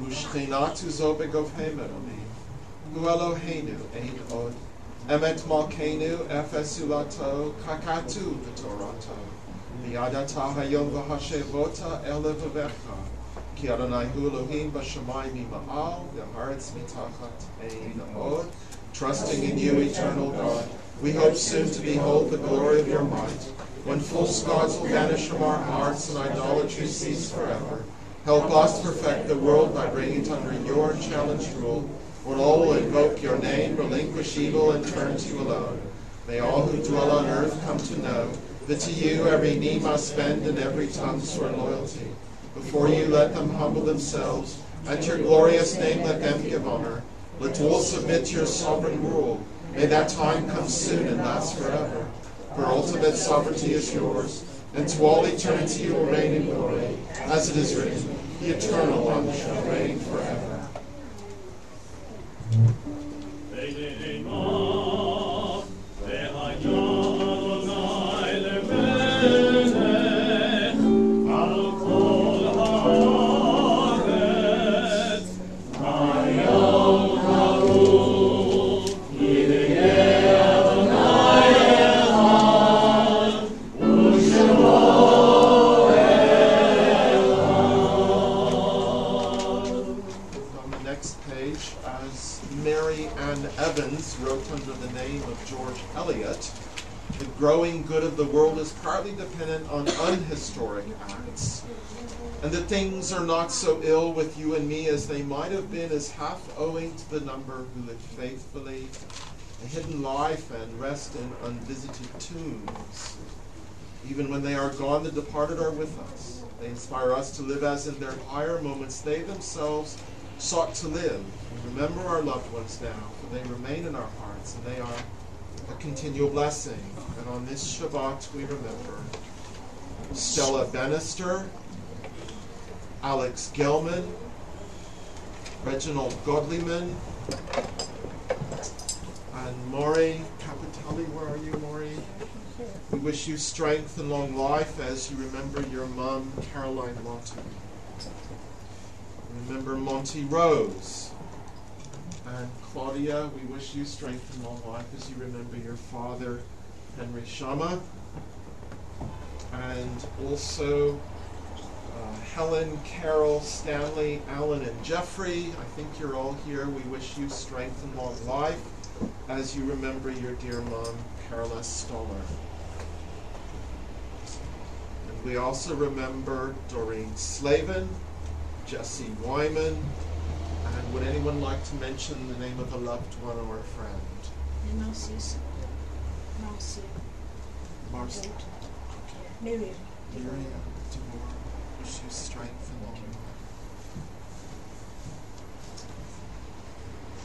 U'shchinatu zo begofhem elolim, Hu Eloheinu ein od, Emet malkeinu efesulato, Kakatu v'torato, V'yadata hayom v'hashevota el levavecha, Ki Adonai hu Elohim b'shamayim ima'al, V'haaretz mitachat ein od. Trusting in you, eternal God, we hope soon to behold the glory of your might, when false gods will vanish from our hearts and idolatry cease forever. Help us perfect the world by bringing it under your challenged rule, when all will invoke your name, relinquish evil, and turn to you alone. May all who dwell on earth come to know that to you every knee must bend and every tongue swear loyalty. Before you let them humble themselves, at your glorious name let them give honor. Let all submit to your sovereign rule. May that time come soon and last forever. For ultimate sovereignty is yours, and to all eternity you will reign in glory. As it is written, the Eternal One shall reign forever. Al age, as Mary Ann Evans wrote under the name of George Eliot, the growing good of the world is partly dependent on unhistoric acts. And that things are not so ill with you and me as they might have been is half owing to the number who live faithfully a hidden life and rest in unvisited tombs. Even when they are gone, the departed are with us. They inspire us to live as in their higher moments they themselves sought to live. We remember our loved ones now, for they remain in our hearts, and they are a continual blessing. And on this Shabbat we remember Stella Bannister, Alex Gelman, Reginald Godliman, and Maury Capitelli. Where are you, Maury? We wish you strength and long life as you remember your mom, Caroline Monty. Remember Monty Rose. And Claudia, we wish you strength and long life as you remember your father, Henry Shama. And also Helen, Carol, Stanley, Alan, and Jeffrey. I think you're all here. We wish you strength and long life as you remember your dear mom, Carla Stoller. And we also remember Doreen Slavin, Jesse Wyman, and would anyone like to mention the name of a loved one or a friend? Marcy. Miriam. Miriam, Demore, wish you strength and long life.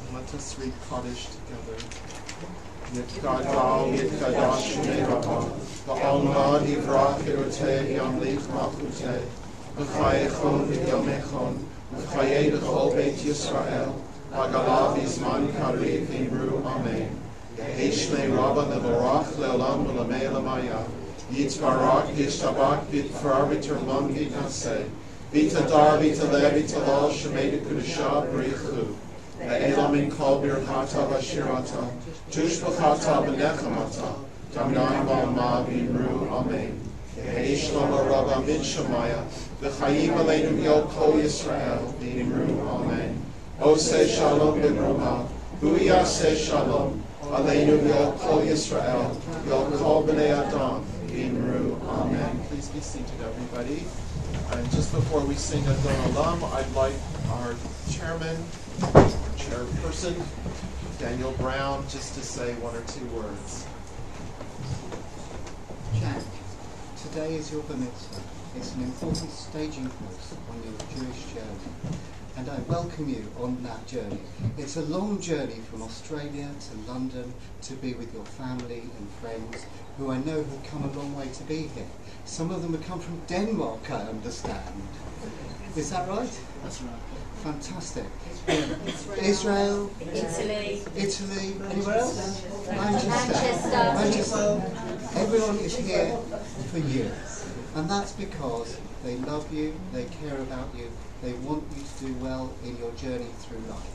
And let us read Kaddish together. Yitkadal, Yitkadash, Merabah, Ba'alma, Nivrach, Hiroteh, Yamlich, Malchuteh, V'chayechon, V'yamechon, V'chayei B'chol Beit Yisrael, Hagalav Yizman Kariv, Imru, Amen. Yehishnei Rabba Nevorach, Leolam, V'lamei Lamaya, Yitzvarak, Yishtabak, Bitfar, V'terlam, V'naseh, V'tadar, V'taleh, V'talal, Shemei Kudusha, B'richu, Ve'elam in Kol Birchata V'shirata, Tushbachata V'nechamata, Tamnai Ma'ama V'imru, Amen. Yehi Shlomo Rabba Min Shemaya, V'chayim Aleinu Yol Kol Yisrael, V'imru, Amen. Oseh Shalom B'Broma, Hu Yaseh Shalom, Aleinu Yol Kol Yisrael, Yol Kol B'nei Adam, V'imru, Amen. Please be seated, everybody. And just before we sing Adon Olam, I'd like our chairman, chairperson, Daniel Brown, just to say one or two words. Jack, today is your bar mitzvah. It's an important staging post on your Jewish journey, and I welcome you on that journey. It's a long journey from Australia to London to be with your family and friends, who I know have come a long way to be here. Some of them have come from Denmark, I understand. Is that right? That's right. Fantastic. Israel, Italy, anywhere else? Manchester. Everyone is here for you. And that's because they love you, they care about you, they want you to do well in your journey through life.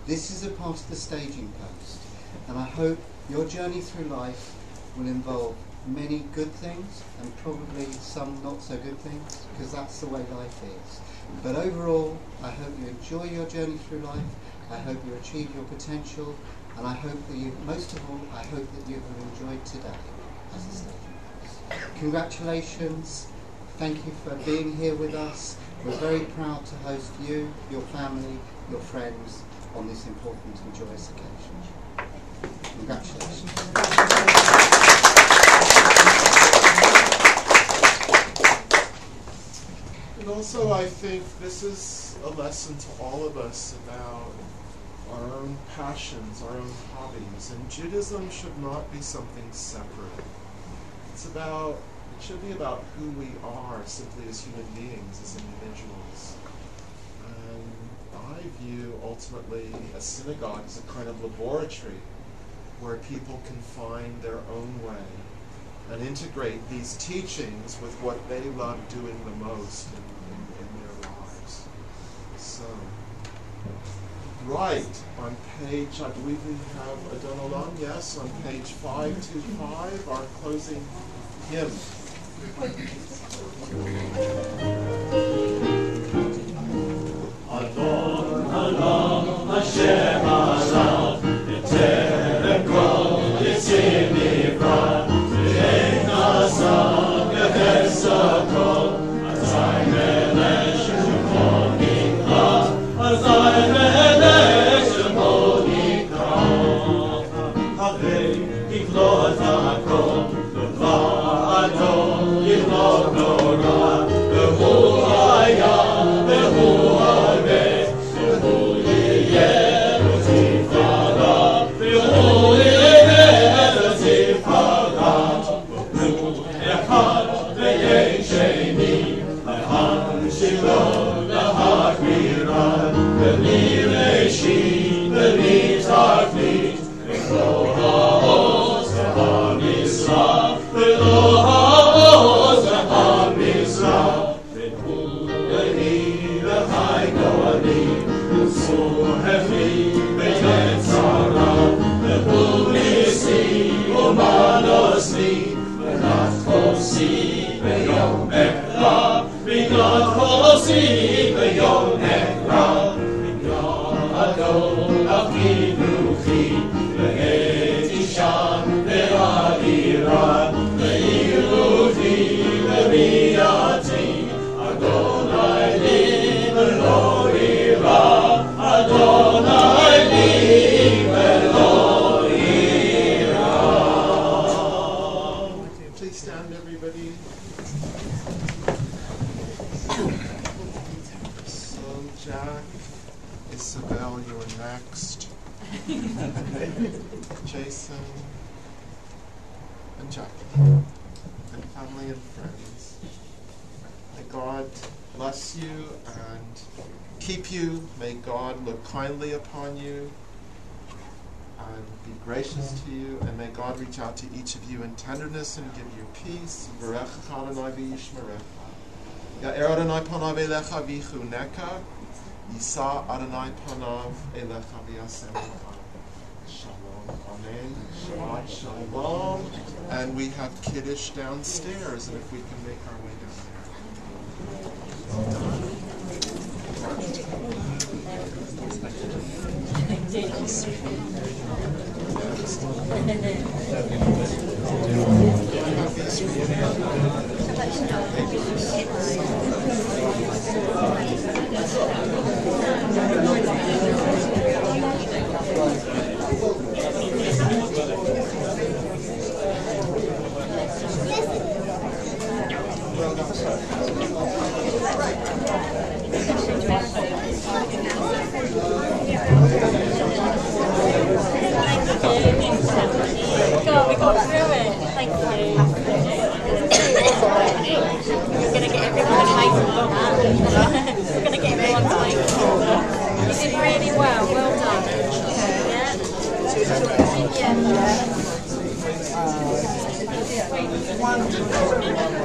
This is a part of the staging post, and I hope your journey through life will involve many good things and probably some not so good things, because that's the way life is. But overall, I hope you enjoy your journey through life, I hope you achieve your potential, and I hope that you, most of all, I hope that you have enjoyed today as a staging post. Congratulations, thank you for being here with us. We're very proud to host you, your family, your friends on this important and joyous occasion. Congratulations. And also, I think this is a lesson to all of us about our own passions, our own hobbies. And Judaism should not be something separate. It should be about who we are simply as human beings, as individuals. And I view ultimately a synagogue as a kind of laboratory where people can find their own way and integrate these teachings with what they love doing the most in their lives. So, right, on page, I believe we have Adon Olam, yes, on page 525, our closing hymn. Adon Olam Hashem Please stand, everybody. So, Jack, Isabel, you're next. Jason, and Jackie, and family and friends. May God bless you and keep you. May God look kindly upon you and be gracious to you, and may God reach out to each of you in tenderness and give you peace. V'rechecha Adonai v'yishmerecha. Ya'er Adonai panav elecha v'yichuneka. Yisa Adonai panav elecha v'yasemecha. Shalom. Amen. Shabbat shalom. And we have Kiddush downstairs, and if we can make our way We got through it. Thank you. We're going to get everyone hyped. We're going to get everyone hyped. You did really well. Well done.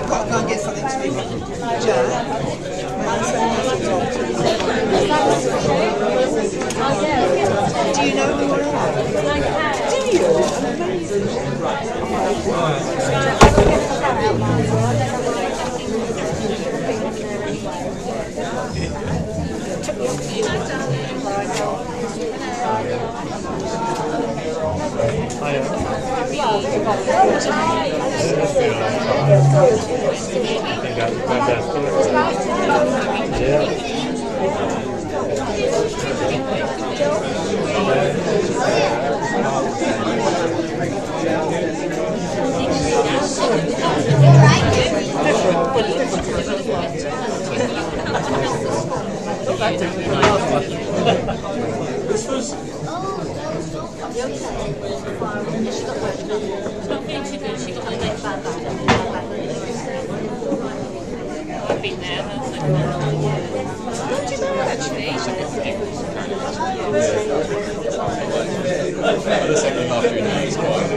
Got to go and get something to eat. Do you know who you are? Do you? This was I've been there. The second half we know is quite